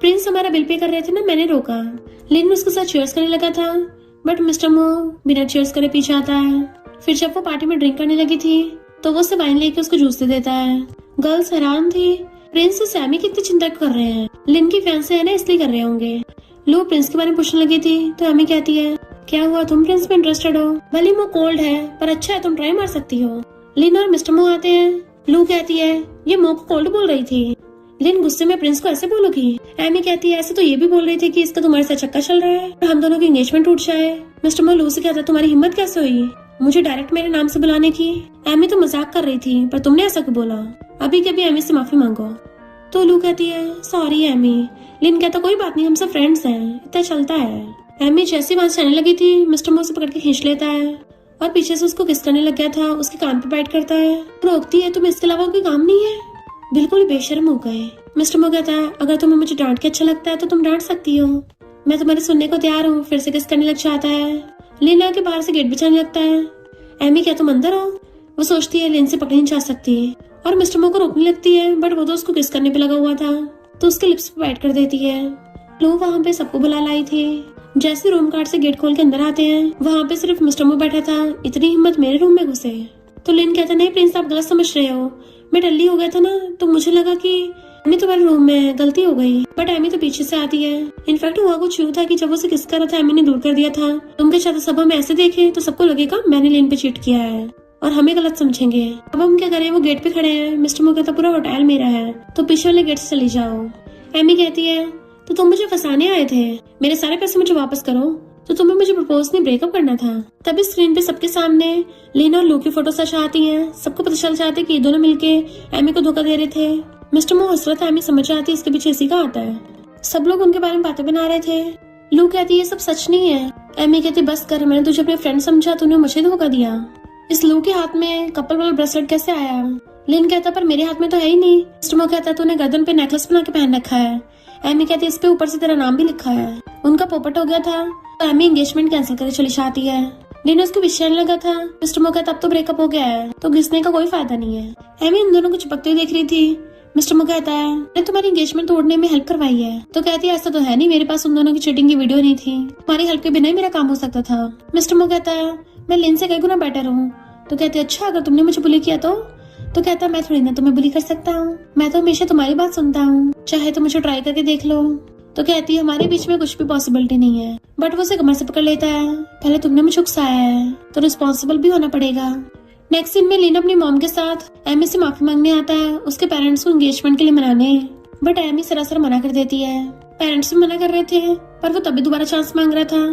प्रिंस हमारा बिल पे कर रहे थे ना, मैंने रोका। लिन उसके साथ चीयर्स करने लगा था बट मिस्टर मो बिना चीयर्स करे पीछे आता है। फिर जब वो पार्टी में ड्रिंक करने लगी थी तो वो उसे वाइन लेके उसको जूस दे देता है। गर्ल्स हैरान थी, प्रिंस से सैमी कितनी चिंता कर रहे हैं, लिन की फैन से है ना इसलिए कर रहे होंगे। लो प्रिंस के बारे में पूछने लगी थी तो एमी कहती है क्या हुआ, तुम प्रिंस में इंटरेस्टेड हो, भले वो कोल्ड है पर अच्छा है, तुम ट्राई मार सकती हो। लिन और मिस्टर मो आते हैं। लू कहती है ये मो को कोल्ड बोल रही थी। लिन गुस्से में प्रिंस को ऐसे बोलोगी। एमी कहती है ऐसे तो ये भी बोल रही थी कि इसका तुम्हारे साथ चक्कर चल रहा है और हम दोनों की एंगेजमेंट टूट जाए। मिस्टर मो लू से कहता है तुम्हारी हिम्मत कैसे हुई मुझे डायरेक्ट मेरे नाम से बुलाने की। एमी तो मजाक कर रही थी पर तुमने ऐसा क्यों बोला, अभी कभी एमी से माफी मांगो। तो लू कहती है सॉरी एमी। लिन कहता कोई बात नहीं, हम सब फ्रेंड्स हैं, इतना चलता है। एमी जैसी वहां से आने लगी थी मिस्टर मो से पकड़ के खींच लेता है और पीछे से उसको किस करने लग गया था, उसके कान पे बाइट करता है। रोकती है तुम्हें इसके अलावा कोई काम नहीं है, बिल्कुल ही बेशर्म हो गए। मिस्टर मो कहता है अगर तुम्हें मुझे डांट के अच्छा लगता है तो तुम डांट सकती हो, मैं तुम्हारे सुनने को तैयार हूँ। फिर से किस करने लग जाता है। लिन आके बाहर से गेट बिछाने लगता है। एमी क्या तुम अंदर हो। वो सोचती है लिन से पकड़ी नहीं जा सकती और मिस्टर मो को रोकने लगती है बट वो तो उसको किस करने पे लगा हुआ था तो उसके लिप्स पे बाइट कर देती है। लोग वहाँ पे सबको बुला लाई थी। जैसे रूम कार्ड से गेट खोल के अंदर आते हैं वहाँ पे सिर्फ मिस्टर मो बैठा था। इतनी हिम्मत मेरे रूम में घुसे। तो लिन कहता नहीं प्रिंस आप गलत समझ रहे हो, मैं टल्ली हो गया था ना तो मुझे लगा कि एमी तुम्हारे रूम में, गलती हो गई। बट एमी तो पीछे से आती है। इनफैक्ट हुआ कुछ यूं था कि जब उसे किस कर रहा था एमी ने दूर कर दिया था। तुम के साथ सब हम ऐसे देखे तो सबको लगेगा मैंने लिन पे चीट किया है और हमें गलत समझेंगे। अब हम क्या करें, वो गेट पे खड़े हैं। मिस्टर मो कहता पूरा होटल मेरा है तो पीछे वाले गेट से चली जाओ। एमी कहती है तो तुम मुझे फंसाने आए थे, मेरे सारे पैसे मुझे वापस करो। तो तुम्हें मुझे प्रपोज नहीं ब्रेकअप करना था। तभी स्क्रीन पे सबके सामने लिन और लू की फोटो सच आती हैं। सबको पता चल जाता है कि ये दोनों मिलके एमी को धोखा दे रहे थे। मिस्टर मो हंस रहा था, एमी समझ जाती है इसके पीछे इसी का आता है। सब लोग उनके बारे में बातें बना रहे थे। लू कहती है ये सब सच नहीं है। एमी कहती बस कर, मैंने तुझे अपने फ्रेंड समझा, तूने मुझे धोखा दिया। इस लू के हाथ में कपल वाला ब्रेसलेट कैसे आया। लिन कहता पर मेरे हाथ में तो है ही नहीं। मिस्टर मो कहता तूने गर्दन पे नेकलेस बना के पहन रखा है। एमी कहती इस पे ऊपर से तेरा नाम भी लिखा है। उनका पोपट हो गया था तो एमी एंगेजमेंट कैंसिल करके चली जाती है। लिन उसको विचारने लगा था। मिस्टर मो कहता अब तो ब्रेकअप हो गया है तो घिसने का कोई फायदा नहीं है। एमी उन दोनों को चिपकते हुए देख रही थी। मिस्टर मो कहता है मैंने तुम्हारी एंगेजमेंट तोड़ने में हेल्प करवाई है। तो कहती है ऐसा तो है नहीं, मेरे पास उन दोनों की चीटिंग की वीडियो नहीं थी, तुम्हारी हेल्प के बिना ही मेरा काम हो सकता था। मिस्टर मो कहता है मैं लिन से कई गुना बेटर हूँ। तो कहती है अच्छा अगर तुमने मुझे बुली किया तो कहता मैं थोड़ी ना तुम्हें बुली कर सकता हूँ, मैं तो हमेशा तुम्हारी बात सुनता हूँ, चाहे तो मुझे ट्राई करके देख लो। तो कहती है हमारे बीच में कुछ भी पॉसिबिलिटी नहीं है। बट वो उसे कमर से पकड़ लेता है, पहले तुमने मुझे उकसाया है तो रिस्पॉन्सिबल भी होना पड़ेगा। नेक्स्ट सीन में लिन अपनी मॉम के साथ एमी से माफी मांगने आता है, उसके पेरेंट्स को एंगेजमेंट के लिए मनाने। बट एमी सरासर मना कर देती है। पेरेंट्स भी मना कर रहे थे पर वो तभी दोबारा चांस मांग रहा था।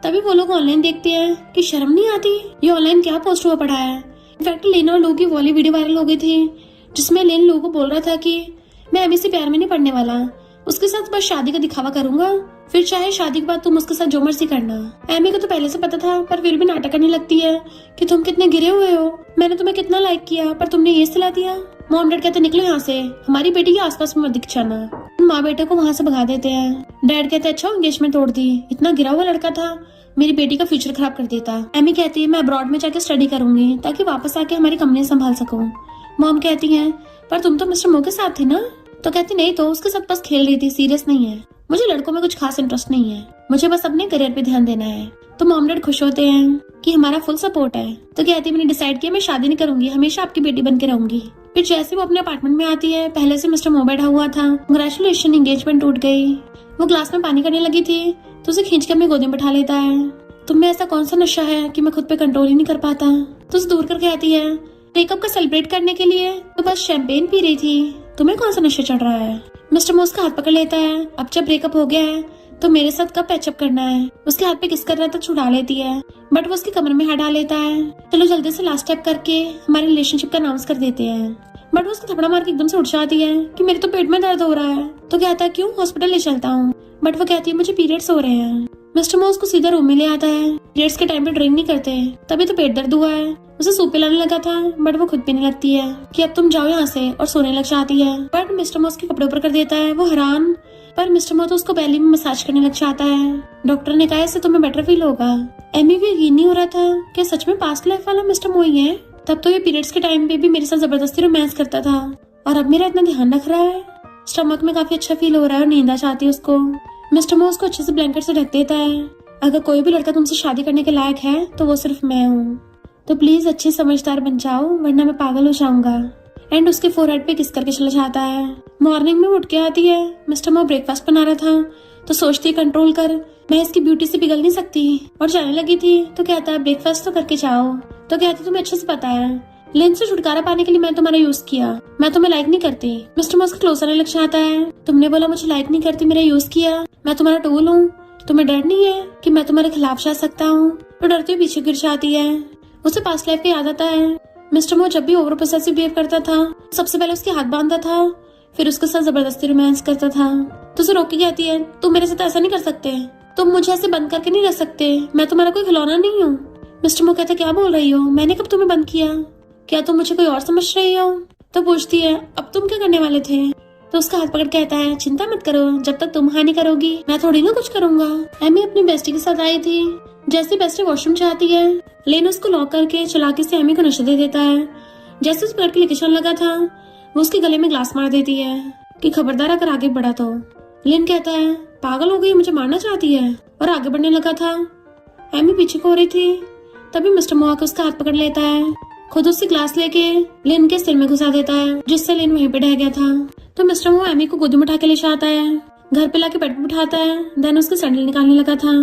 तभी वो लोग ऑनलाइन देखते हैं कि शर्म नहीं आती, ये ऑनलाइन क्या पोस्ट हुआ पड़ा है। इनफैक्ट लिन और लू की वाली वीडियो वायरल हो गई थी जिसमें लिन लू को बोल रहा था कि मैं एमी से प्यार में नहीं पड़ने वाला, उसके साथ बस शादी का दिखावा करूंगा, फिर चाहे शादी के बाद तुम उसके साथ जो मर्जी करना। एमी को तो पहले से पता था पर फिर भी नाटक करने लगती है कि तुम कितने गिरे हुए हो, मैंने तुम्हें कितना लाइक किया पर तुमने ये सिला दिया। मॉम डैड कहते निकलो यहाँ से, हमारी बेटी के आसपास में मत दिख जाना। माँ बेटे को वहाँ से भगा देते हैं। डैड कहते अच्छा एंगेजमेंट तोड़ दी, इतना गिरा हुआ लड़का था, मेरी बेटी का फ्यूचर खराब कर देता। एमी कहती है मैं अब्रॉड में जाके स्टडी करूंगी ताकि वापस आके हमारी कंपनी संभाल सकूं। मॉम कहती है पर तुम तो मिस्टर मो के साथ थी ना। तो कहती नहीं तो उसके साथ बस खेल रही थी, सीरियस नहीं है, मुझे लड़कों में कुछ खास इंटरेस्ट नहीं है, मुझे बस अपने करियर पे ध्यान देना है। तो मॉम डैड खुश होते हैं कि हमारा फुल सपोर्ट है। तो कहती है मैंने डिसाइड किया मैं शादी नहीं करूंगी, हमेशा आपकी बेटी बन के रहूंगी। फिर जैसे वो अपने अपार्टमेंट में आती है, पहले से मिस्टर मो बैठा हुआ था। कंग्रेचुलेशन, एंगेजमेंट टूट गई। वो ग्लास में पानी करने लगी थी तो उसे खींच के अपनी गोदी में बैठा लेता है। तुम में ऐसा कौन सा नशा है कि मैं खुद पे कंट्रोल ही नहीं कर पाता। तो उसे दूर कर कहती है ब्रेकअप का सेलिब्रेट करने के लिए तो बस शैंपेन पी रही थी, तुम्हें कौन सा नशा चढ़ रहा है। मिस्टर मोस का हाथ पकड़ लेता है। अब जब ब्रेकअप हो गया है तो मेरे साथ कब पैचअप करना है। उसके हाथ पे किस कर रहा था छुड़ा लेती है, बट वो उसके कमरे में हाथ डाल लेता है। चलो जल्दी से लास्ट स्टेप करके हमारे रिलेशनशिप का अनाउंस कर देते हैं। बट वो उसको थपड़ा मार के एकदम से उठ जाती है कि मेरे तो पेट में दर्द हो रहा है। तो कहता है क्यों, हॉस्पिटल ले चलता हूँ। बट वो कहती है मुझे पीरियड्स हो रहे हैं। मिस्टर मोस को सीधा रूम में ले आता है। पीरियड्स के टाइम पे ड्रिंक नहीं करते, तभी तो पेट दर्द हुआ है। उसे सूप पिलाने लगा था बट वो खुद पीने लगती है कि अब तुम जाओ यहाँ से, और सोने लग जाती है। बट मिस्टर मोस के कपड़े ऊपर कर देता है। वो हैरान, पर मिस्टर मोस तो उसको बैली में मसाज करने लग जाता है। डॉक्टर ने कहा इससे तुम्हें बेटर फील होगा। एमी भी यकीन नहीं हो रहा था कि सच में पास्ट लाइफ वाला मिस्टर मो ही है। तब तो ये पीरियड्स के टाइम पे भी मेरे साथ जबरदस्ती रोमांस करता था और अब मेरा इतना ध्यान रख रहा है। स्टमक में काफी अच्छा फील हो रहा है और नींद आ जाती है उसको। मिस्टर मो उसको अच्छे से ब्लैंकेट से ढक देता है। अगर कोई भी लड़का तुमसे शादी करने के लायक है तो वो सिर्फ मैं हूँ, तो प्लीज अच्छी समझदार बन जाओ वरना मैं पागल हो जाऊंगा। एंड उसके फोरहेड पे किस करके चला जाता है। मॉर्निंग में उठ के आती है। मिस्टर मो ब्रेकफास्ट बना रहा था तो सोचती है कंट्रोल कर, मैं इसकी ब्यूटी से पिघल नहीं सकती, और जाने लगी थी। तो कहता है ब्रेकफास्ट तो करके जाओ। तो कहती तुम्हें अच्छे से पता है लिन से छुटकारा पाने के लिए मैं तुम्हारा यूज किया, मैं तुम्हें लाइक नहीं करती। मिस्टर मो उसके क्लोज आने लग जाता है। तुमने बोला मुझे लाइक नहीं करती, मेरा यूज किया, मैं तुम्हारा टूल हूँ, तुम्हें डर नहीं है कि मैं तुम्हारे खिलाफ जा सकता हूँ। तो डरती हुई पीछे गिर जाती है। उसे पास्ट लाइफ की याद आता है। मिस्टर मो जब भी ओवर पोसेसिव बिहेव करता था सबसे पहले उसके हाथ बांधता था, फिर उसके साथ जबरदस्ती रोमांस करता था। तो उसे रोक के कहती है तुम मेरे साथ ऐसा नहीं कर सकते, तुम मुझे ऐसे बंद करके नहीं रह सकते, मैं तुम्हारा कोई खिलौना नहीं हूँ। मिस्टर मो कहता क्या बोल रही हो, मैंने कब तुम्हें बंद किया, क्या तुम मुझे कोई और समझ रही हो। तो पूछती है अब तुम क्या करने वाले थे। तो उसका हाथ पकड़ कहता है चिंता मत करो, जब तक तुम हानि करोगी मैं थोड़ी ना कुछ करूंगा। एमी अपनी बेस्टी के साथ आई थी। जैसे बेस्टी वॉशरूम जाती है लेन उसको लॉक करके चालाकी से एमी को नशा दे देता है। जैसे उस पकड़ के लेके चलने लगा था वो उसके गले में ग्लास मार देती है कि खबरदार अगर आगे बढ़ा तो। लेन कहता है पागल हो गई, मुझे मारना चाहती है, और आगे बढ़ने लगा था। एमी पीछे को हो रही थी, तभी मिस्टर मो आकर उसका हाथ पकड़ लेता है। खुद उससे ग्लास लेके लिन के सिर में घुसा देता है जिससे लिन वहीं पे ढह गया था। तो मिस्टर मो एमी को गोदी में उठा के ले जाता है, घर पे लाके बेड पे उठाता है। देन उसके सैंडल निकालने लगा था।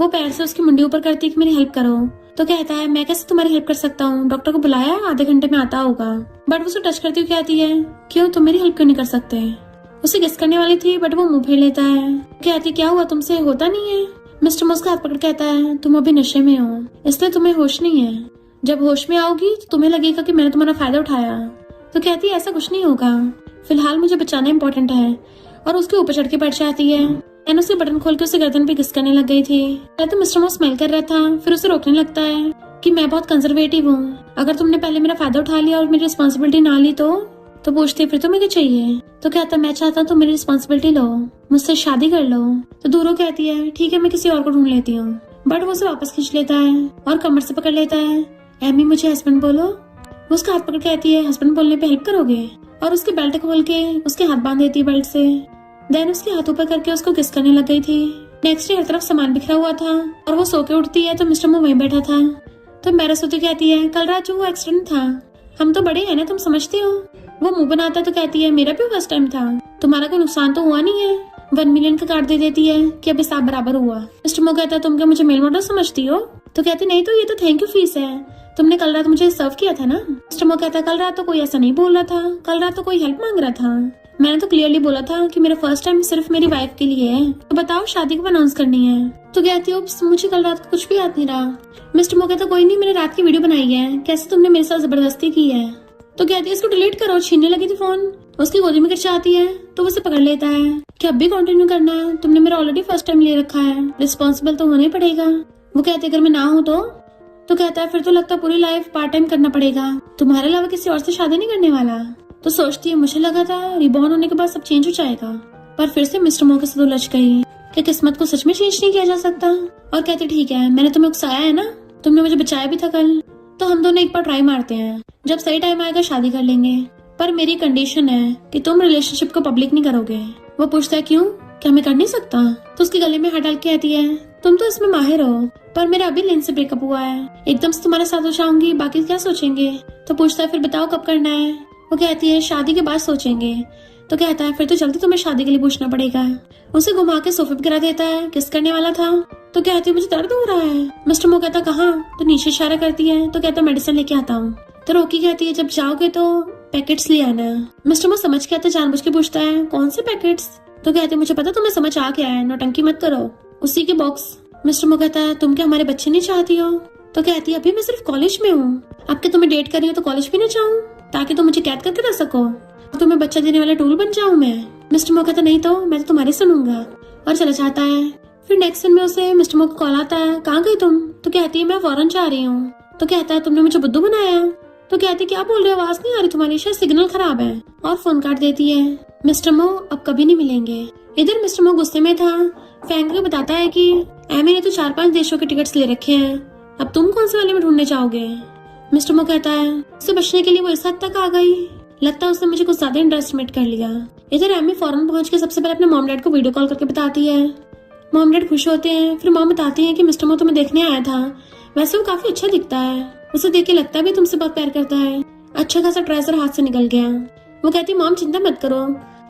वो पैर से उसकी मुंडी ऊपर करती है कि मेरी हेल्प करो। तो कहता है मैं कैसे तुम्हारी हेल्प कर सकता हूँ, डॉक्टर को बुलाया, आधे घंटे में आता होगा। बट उसे टच करती हुई कहती है क्यों, तुम मेरी हेल्प क्यों नहीं कर सकते। उसे किस करने वाली थी बट वो मुंह फेर लेता है। कहती क्या हुआ, तुमसे होता नहीं है। मिस्टर मो उसका हाथ पकड़ कहता है तुम अभी नशे में हो इसलिए तुम्हें होश नहीं है, जब होश में आओगी तो तुम्हें लगेगा कि मैंने तुम्हारा फायदा उठाया। तो कहती है ऐसा कुछ नहीं होगा, फिलहाल मुझे बचाना इम्पोर्टेंट है, और उसके ऊपर चढ़ के बैठ जाती है। एंड उसके बटन खोल के उसे गर्दन पे किस करने लग गई थी। तो मिस्टर मो स्माइल कर रहा था, फिर उसे रोकने लगता है कि मैं बहुत कंजर्वेटिव हूँ, अगर तुमने पहले मेरा फायदा उठा लिया और मेरी रिस्पॉन्सिबिलिटी ना ली तो पूछती है फिर तुम्हें क्या चाहिए। तो कहता मैं चाहता हूँ तुम मेरी रिस्पॉन्सिबिलिटी लो, मुझसे शादी कर लो। तो दूरों कहती है ठीक है मैं किसी और को ढूंढ लेती हूँ। बट वो उसे वापस खींच लेता है और कमर से पकड़ लेता है। एमी मुझे हस्बैंड बोलो। वो उसका हाथ पकड़ कहती है हस्बैंड बोलने पे हेल्प करोगे, और उसके बेल्ट खोल के उसके हाथ बांध देती है बेल्ट से। देन उसके हाथ ऊपर करके उसको किस करने लग गई थी। नेक्स्ट डे हर तरफ सामान बिखरा हुआ था और वो सो के उठती है तो मिस्टर मो वहीं बैठा था। तो मेरा सोती कहती है कल रात जो वो एक्सीडेंट था, हम तो बड़े हैं ना, तुम समझते हो। वो मुंह बनाता तो कहती है मेरा भी फर्स्ट टाइम था, तुम्हारा कोई नुकसान तो हुआ नहीं है। 1 मिलियन का कार्ड दे देती है कि अब हिसाब बराबर हुआ। मिस्टर मो कहता है तुम क्या मुझे मेल मॉडल समझती हो। तो कहती नहीं तो ये तो थैंक यू फीस है, तुमने कल रात मुझे सर्व किया था ना। मिस्टर मो कहता है कल रात तो कोई ऐसा नहीं बोल रहा था, कल रात तो कोई हेल्प मांग रहा था, मैंने तो क्लियरली बोला था कि मेरा फर्स्ट टाइम सिर्फ मेरी वाइफ के लिए है, तो बताओ शादी कब अनाउंस करनी है। तो कहती हो मुझे कल रात को कुछ भी याद नहीं रहा। मिस्टर मो कहता कोई नहीं, मैंने रात की वीडियो बनाई है, कैसे तुमने मेरे साथ जबरदस्ती की है। तो कहती है इसको डिलीट करो, छीनने लगी थी फोन। उसकी गोदी में गिर जाती है तो उसे पकड़ लेता है कि अब भी कंटिन्यू करना है, तुमने मेरा ऑलरेडी फर्स्ट टाइम ले रखा है, रिस्पॉन्सिबल तो होना ही पड़ेगा। वो कहते अगर मैं ना हूँ तो कहता है फिर तो लगता पूरी लाइफ पार्ट टाइम करना पड़ेगा, तुम्हारे अलावा किसी और से शादी नहीं करने वाला। तो सोचती है मुझे लगा था रिबॉर्न होने के बाद सब चेंज हो जाएगा, पर फिर से मिस्टर मो के साथ उलझ गई कि किस्मत को सच में चेंज नहीं किया जा सकता। और कहते ठीक है मैंने तुम्हें उकसाया है ना, तुमने मुझे बचाया भी था कल, तो हम दोनों एक बार ट्राई मारते हैं, जब सही टाइम आएगा शादी कर लेंगे, पर मेरी कंडीशन है कि तुम रिलेशनशिप को पब्लिक नहीं करोगे। वो पूछता है क्यों, क्या मैं कर नहीं सकता। तो उसके गले में हाथ डाल के आती है तुम तो इसमें माहिर हो, पर मेरा अभी लिन से ब्रेकअप हुआ है, एकदम से तुम्हारे साथ हो जाऊंगी, बाकी क्या सोचेंगे। तो पूछता है फिर बताओ कब करना है। वो कहती है शादी के बाद सोचेंगे। तो कहता है फिर तो जल्दी तुम्हें शादी के लिए पूछना पड़ेगा। उसे घुमा के सोफे पे गिरा देता है, किस करने वाला था। तो कहती है मुझे दर्द हो रहा है। मिस्टर मो कहता कहाँ। तो नीचे इशारा करती है। तो कहता मेडिसिन लेके आता हूँ। तो रोकी कहती है जब जाओगे तो पैकेट्स ले आना। मिस्टर मो समझ के आता जानबूझ के पूछता है कौन से पैकेट्स। तो कहते मुझे पता तुम्हें समझ आ गया है, नौटंकी मत करो, उसी के बॉक्स। मिस्टर मो कहता है तुम क्या हमारे बच्चे नहीं चाहती हो। तो कहती है अभी मैं सिर्फ कॉलेज में हूँ, अब के तुम्हें डेट करी हो तो कॉलेज भी ना जाऊँ ताकि तुम मुझे कैद करके रख सको, तुम्हें बच्चा देने वाला टूल बन जाऊँ मैं। मिस्टर मो कहता नहीं तो मैं तो तुम्हारी सुनूंगा, और चला जाता है। फिर नेक्स्ट दिन में उसे मिस्टर मो को कॉल आता है, कहाँ गई तुम। तो कहती है मैं फॉरन जा रही हूँ। तो कहता है तुमने मुझे बुद्धू बनाया। तो कहती क्या बोल रहे हो, आवाज नहीं आ रही तुम्हारी, शायद सिग्नल खराब है, और फोन काट देती है। मिस्टर मो अब कभी नहीं मिलेंगे। इधर मिस्टर मो गुस्से में था। फैंक को बताता है कि एमी ने तो 4-5 देशों के टिकट्स ले रखे हैं, अब तुम कौन से वाले में ढूंढने जाओगे। मिस्टर मो कहता है उससे बचने के लिए वो इस हद तक आ गई, लगता है उसने मुझे कुछ ज्यादा अंडरएस्टिमेट कर लिया। इधर एमी फौरन पहुंच के सबसे पहले अपने मॉम डैड को वीडियो कॉल करके बताती है। मॉम डैड खुश होते हैं। फिर मॉम बताती है कि मिस्टर मो तुम्हें देखने आया था, वैसे वो काफी अच्छा दिखता है, उसे देख के लगता भी तुमसे बहुत प्यार करता है, अच्छा खासा ट्रेजर हाथ से निकल गया। वो कहती मॉम चिंता मत करो,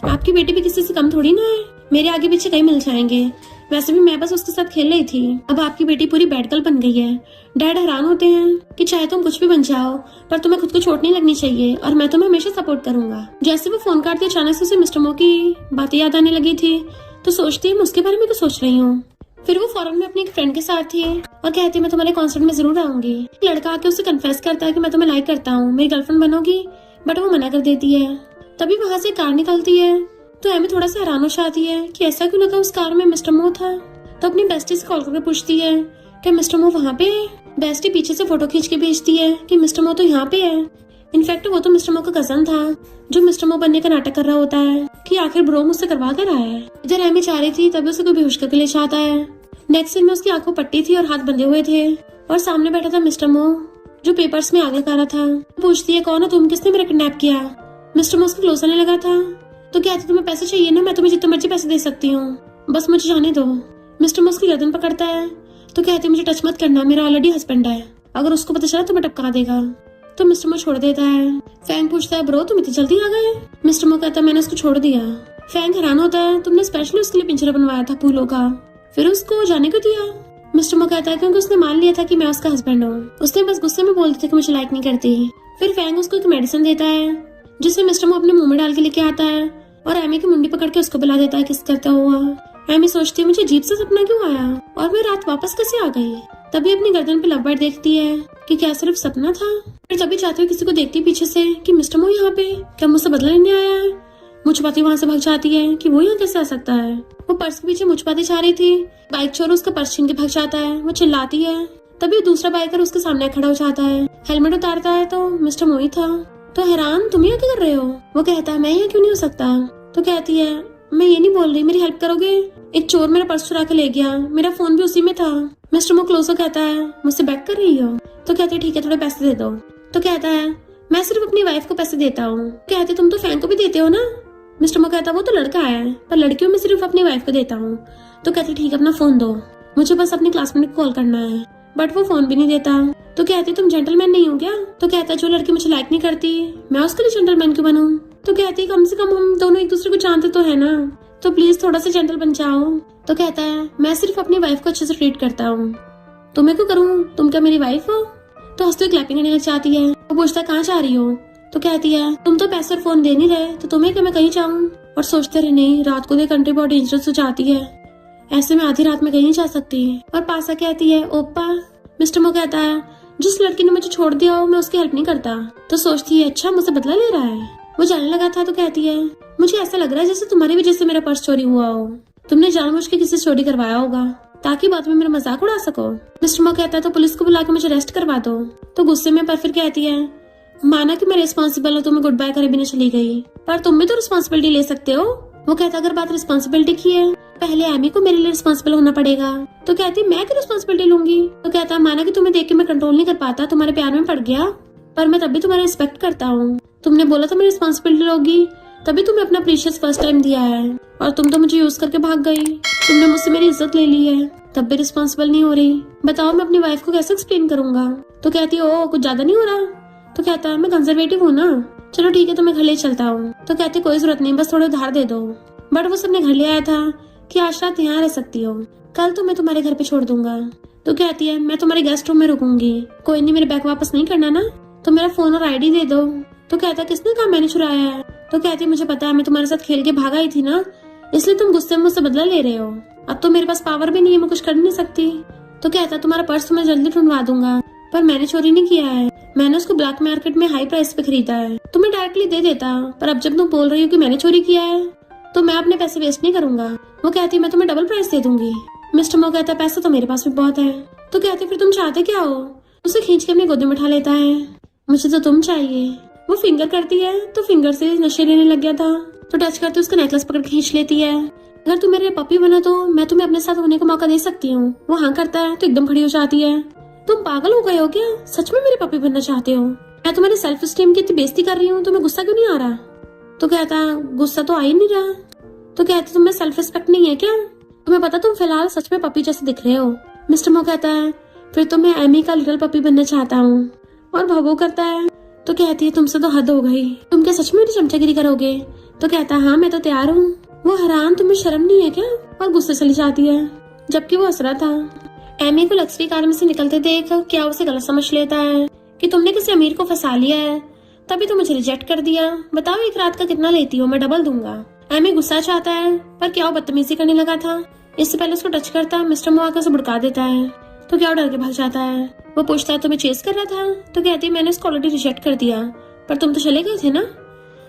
आपकी बेटी भी किसी से कम थोड़ी ना है, मेरे आगे पीछे कहीं मिल जाएंगे, वैसे भी मैं बस उसके साथ खेल रही थी, अब आपकी बेटी पूरी बैड गर्ल बन गई है। डैड हैरान होते हैं कि चाहे तुम कुछ भी बन जाओ पर तुम्हें खुद को चोट नहीं लगनी चाहिए और मैं तुम्हें हमेशा सपोर्ट करूंगा। जैसे वो फोन काटते अचानक से उसे मिस्टर मो की बातें याद आने लगी थी, तो सोचती है मैं उसके बारे में तो सोच रही हूँ। फिर वो फॉरन में अपनी एक फ्रेंड के साथ थी और कहती है मैं तुम्हारे कॉन्सर्ट में जरूर आऊंगी। लड़का आके उसे कन्फेस करता है कि मैं तुम्हें लाइक करता हूँ, मेरी गर्लफ्रेंड बनोगी, बट वो मना कर देती है। तभी वहाँ से कार निकलती है तो एमी थोड़ा सा हैरान हो जाती है कि ऐसा क्यों लगा उस कार में मिस्टर मो था। तो अपनी बेस्टी से कॉल करके पूछती है कि मिस्टर मो वहाँ पे है। बेस्टी पीछे से फोटो खींच के भेजती है कि मिस्टर मो तो यहाँ पे है। इनफैक्ट वो तो मिस्टर मो का कजन था जो मिस्टर मो बनने का नाटक कर रहा होता है कि आखिर ब्रो मुझसे करवा कर आया है। इधर एमी चाह रही थी तभी उसे कोई बेहोश करके ले जाता है। नेक्स्ट सीन में उसकी आंखों पट्टी थी और हाथ बंधे हुए थे और सामने बैठा था मिस्टर मो जो पेपर्स में आगे कर रहा था। पूछती है कौन हो तुम, किसने मेरा किडनैप किया। मिस्टर मो उसको क्लोज आने लगा था तो कहती तुम्हें पैसे चाहिए ना, मैं तुम्हें जितने मर्जी पैसे दे सकती हूँ, बस मुझे जाने दो। मिस्टर मो उसकी गर्दन पकड़ता है तो कहती मुझे टच मत करना, मेरा ऑलरेडी हस्बैंड है, अगर उसको पता चला तो मैं टपका देगा। तो मिस्टर मो छोड़ देता है। फैंग पूछता है ब्रो तुम इतनी जल्दी आ गए। मिस्टर मो कहता है मैंने उसको छोड़ दिया। फैंग हैरान होता है तुमने स्पेशली उसके लिए पिंजरा बनवाया था फूलों का, फिर उसको जाने को दिया। मिस्टर मो कहता है क्योंकि उसने मान लिया था कि मैं उसका हस्बैंड हूँ, उसने बस गुस्से में बोल दिया था कि मुझे लाइक नहीं करती। फिर फैंग उसको एक मेडिसिन देता है जिसे मिस्टर मो अपने मुंह में डाल के लेके आता है और एमी की मुंडी पकड़ के उसको बुला देता है किस करता हुआ। एमी सोचती है मुझे अजीब सा सपना क्यों आया और मैं रात वापस कैसे आ गई। तभी अपनी गर्दन पे लव बर्ड देखती है कि क्या सिर्फ सपना था। फिर तभी चाहते हुए किसी को देखती पीछे से कि मिस्टर मो यहाँ पे, क्या मुझसे बदला लेने आया है। मुझ पाती वहाँ से भाग जाती है कि वो यहाँ कैसे आ सकता है। वो पर्स के पीछे मुझ पाती जा रही थी, बाइक चोर उसका पर्स छीन के भाग जाता है। वो चिल्लाती है तभी दूसरा बाइकर उसके सामने खड़ा हो जाता है, हेलमेट उतारता है तो मिस्टर मो ही था। तो हैरान तुम यहाँ क्या कर रहे हो। वो कहता है मैं यहाँ क्यों नहीं हो सकता। तो कहती है मैं ये नहीं बोल रही, मेरी हेल्प करोगे, एक चोर मेरा पर्स चुरा के ले गया, मेरा फोन भी उसी में था। मिस्टर मो क्लोजर कहता है मुझसे बैक कर रही हो। तो कहती है ठीक है थोड़े पैसे दे दो। तो कहता है मैं सिर्फ अपनी वाइफ को पैसे देता हूँ। कहते तुम तो फैन को भी देते हो ना। मिस्टर मो कहता वो तो लड़का है पर लड़कियों में सिर्फ अपनी वाइफ को देता हूँ। तो कहती ठीक है अपना फोन दो, मुझे बस अपने क्लासमेट को कॉल करना है, बट वो फोन भी नहीं देता। तो कहती तुम जेंटलमैन नहीं हो क्या। तो कहता जो लड़की मुझे लाइक नहीं करती मैं उसके लिए जेंटलमैन क्यों बनूं। तो कहती कम से कम हम दोनों एक दूसरे को जानते तो है ना, तो प्लीज थोड़ा सा जेंटल बन जाओ। तो कहता है मैं सिर्फ अपनी वाइफ को अच्छे से ट्रीट करता हूँ, तुम्हें क्यों करूँ, तुम क्या मेरी वाइफ हो। तो हंसते हुए क्लैपिंग करने लग जाती है। वो पूछता है कहाँ जा रही हो। तो कहती है तुम तो पैसे और फोन दे नहीं रहे तो तुम्हें क्या मैं कहीं जाऊँ। और सोचते रहे नहीं रात को कंट्री बहुत डेंजरस हो जाती है, ऐसे में आधी रात में कहीं नहीं जा सकती। और पासा कहती है ओप्पा। मिस्टर मो कहता है जिस लड़की ने मुझे छोड़ दिया हो मैं उसकी हेल्प नहीं करता। तो सोचती है अच्छा मुझसे बदला ले रहा है। वो जाने लगा था तो कहती है मुझे ऐसा लग रहा है जैसे तुम्हारी वजह से मेरा पर्स चोरी हुआ हो, तुमने जानबूझ के किसी चोरी करवाया होगा ताकि बाद में मेरा मजाक उड़ा सको। मिस्टर मो कहता है तो पुलिस को बुला के मुझे अरेस्ट करवा दो। तो गुस्से में पर फिर कहती है माना कि मैं रिस्पॉन्सिबल हूँ, तुम्हें गुड बाय करे बिना चली गई, पर तुम भी तो रिस्पॉन्सिबिलिटी ले सकते हो। वो कहता अगर बात रिस्पॉन्सिबिलिटी की है पहले एमी को मेरे लिए रिस्पॉन्सिबल होना पड़ेगा। तो कहती मैं क्या रिस्पॉन्सिबिलिटी लूंगी। तो कहता माना कि तुम्हें देख के मैं कंट्रोल नहीं कर पाता, तुम्हारे प्यार में पड़ गया, पर मैं तब भी तुम्हारी रिस्पेक्ट करता हूँ, तुमने बोला तो मैं रिस्पॉन्सिबिलिटी लोगी, तभी तुम्हें अपना प्रीशियस फर्स्ट टाइम दिया है और तुम तो मुझे यूज करके भाग गई। तुमने मुझसे मेरी इज्जत ले ली है, तब भी रिस्पॉन्सिबल नहीं हो रही। बताओ मैं अपनी वाइफ को कैसे एक्सप्लेन करूंगा। तो कहती है ओ कुछ ज्यादा नहीं हो रहा। तो कहता है मैं कंजर्वेटिव हूँ ना, चलो ठीक है तो मैं घर ले चलता हूँ। तो कहती कोई जरूरत नहीं, बस थोड़े उधार दे दो। बट वो सबने घर ले आया था कि आज रात यहाँ रह सकती हो, कल तो मैं तुम्हारे घर पे छोड़ दूंगा। तो कहती है मैं तुम्हारे गेस्ट रूम में रुकूंगी। कोई नहीं, मेरे बैग वापस नहीं करना ना, तो मेरा फोन और आईडी दे दो। तो कहता है किसने कहा मैंने चुराया है। तो कहती है मुझे पता है, मैं तुम्हारे साथ खेल के भाग आई थी ना, इसलिए तुम गुस्से में मुझसे बदला ले रहे हो। अब तो मेरे पास पावर भी नहीं है, मैं कुछ कर नहीं सकती। तो कहता तुम्हारा पर्स तो मैं जल्दी ढूंढवा दूंगा, पर मैंने चोरी नहीं किया है, मैंने उसको ब्लैक मार्केट में हाई प्राइस पे खरीदा है। तुम्हें डायरेक्टली दे देता, पर अब जब तुम बोल रही हो कि मैंने चोरी किया है तो मैं अपने पैसे वेस्ट नहीं करूंगा। वो कहती मैं तुम्हें डबल प्राइस दे दूंगी। मिस्टर मो कहता पैसा तो मेरे पास भी बहुत है। तो कहती फिर तुम चाहते क्या हो। उसे खींच के अपनी गोदी में उठा लेता है। मुझे तो तुम चाहिए। वो फिंगर करती है तो फिंगर से नशे लेने लग गया था, तो टच करते उसका नेकलेस पकड़ के खींच लेती है। अगर तुम मेरे पपी बना तो मैं तुम्हें अपने साथ होने का मौका दे सकती हूँ। वो हाँ करता है तो एकदम खड़ी हो जाती है। तुम पागल हो गए हो क्या, सच में मेरे पपी बनना चाहते हो। मैं तुम्हारी सेल्फ स्टीम की इतनी बेइज्जती कर रही हूँ, तुम्हें गुस्सा क्यों नहीं आ रहा। तो कहता गुस्सा तो आ ही नहीं रहा। तो कहती तुम्हें सेल्फ रिस्पेक्ट नहीं है क्या, तुम्हें पता तुम फिलहाल सच में पपी जैसे दिख रहे हो। मिस्टर मो कहता है फिर तो मैं एमी का लिटिल पपी बनना चाहता हूँ। और भवो करता है। तो कहती है तुमसे तो हद हो गई, तुम क्या सच में मेरी चमचागिरी करोगे। तो कहता है हाँ मैं तो तैयार हूँ। वो हैरान तुम्हें शर्म नहीं है क्या, और गुस्से चली जाती है, जबकि वो हंस रहा था। एमी को लग्जरी कार में से निकलते देख क्या उसे गलत समझ लेता है कि तुमने किसी अमीर को फंसा लिया है, तभी तो मुझे रिजेक्ट कर दिया। बताओ एक रात का कितना लेती हो, मैं डबल दूंगा। एमी गुस्सा चाहता है, पर क्या वो बदतमीजी करने लगा था। इससे पहले उसको टच करता मिस्टर मो आकर उसे भड़का देता है। तो क्या वो डर के भाग जाता है। वो पूछता है तुम्हें चेस कर रहा था। तो कहती है मैंने उसको ऑलरेडी रिजेक्ट कर दिया, पर तुम तो चले गए थे ना।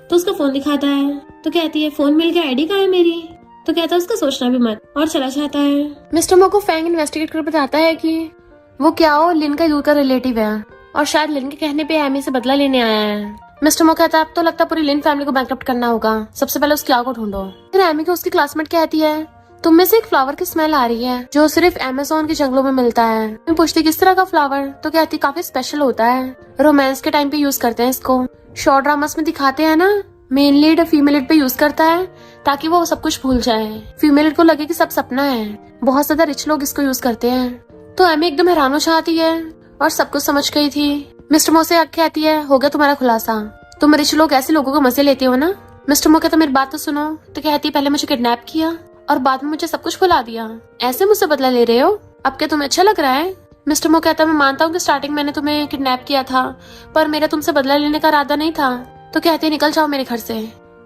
तो उसका फोन दिखाता है। तो कहती है फोन मिल गया, आईडी कहाँ है मेरी। तो कहता है उसका सोचना भी मत, और चला जाता है। मिस्टर मो को फैंग इन्वेस्टिगेट कर बताता है कि वो क्या हो लिन का दूर का रिलेटिव है, और शायद लिन के कहने पे एमी से बदला लेने आया है। मिस्टर मो कहता है अब तो लगता पूरी लिन फैमिली को बैंकरप्ट करना होगा, सबसे पहले उस क्या को ढूंढो। फिर एमी को उसकी क्लासमेट कहती है तुम में से एक फ्लावर की स्मेल आ रही है जो सिर्फ अमेज़न के जंगलों में मिलता है। मैं पूछती किस तरह का फ्लावर। तो कहती काफी स्पेशल होता है, रोमांस के टाइम पे यूज करते हैं इसको। शॉर्ट ड्रामास में दिखाते हैं ना, मेन लीड फीमेल लीड पे यूज करता है ताकि वो सब कुछ भूल जाए। फीमेल लीड को लगे कि सब सपना है। बहुत ज्यादा रिच लोग इसको यूज करते हैं। तो एमी एकदम हैरान हो जाती है और सब कुछ समझ गई थी। मिस्टर मो से आके आती है हो गया तुम्हारा खुलासा, तुम रिच लोग ऐसे लोगों को मजे लेते हो ना। मिस्टर मो कहता मेरी बात तो सुनो। तो कहती पहले मुझे किडनैप किया और बाद में मुझे सब कुछ भुला दिया, ऐसे मुझसे बदला ले रहे हो, अब क्या तुम्हें अच्छा लग रहा है। मिस्टर मो कहता मैं मानता हूँ कि स्टार्टिंग मैंने तुम्हें किडनैप किया था, पर मेरा तुमसे बदला लेने का इरादा नहीं था। तो कहते निकल जाओ मेरे घर से।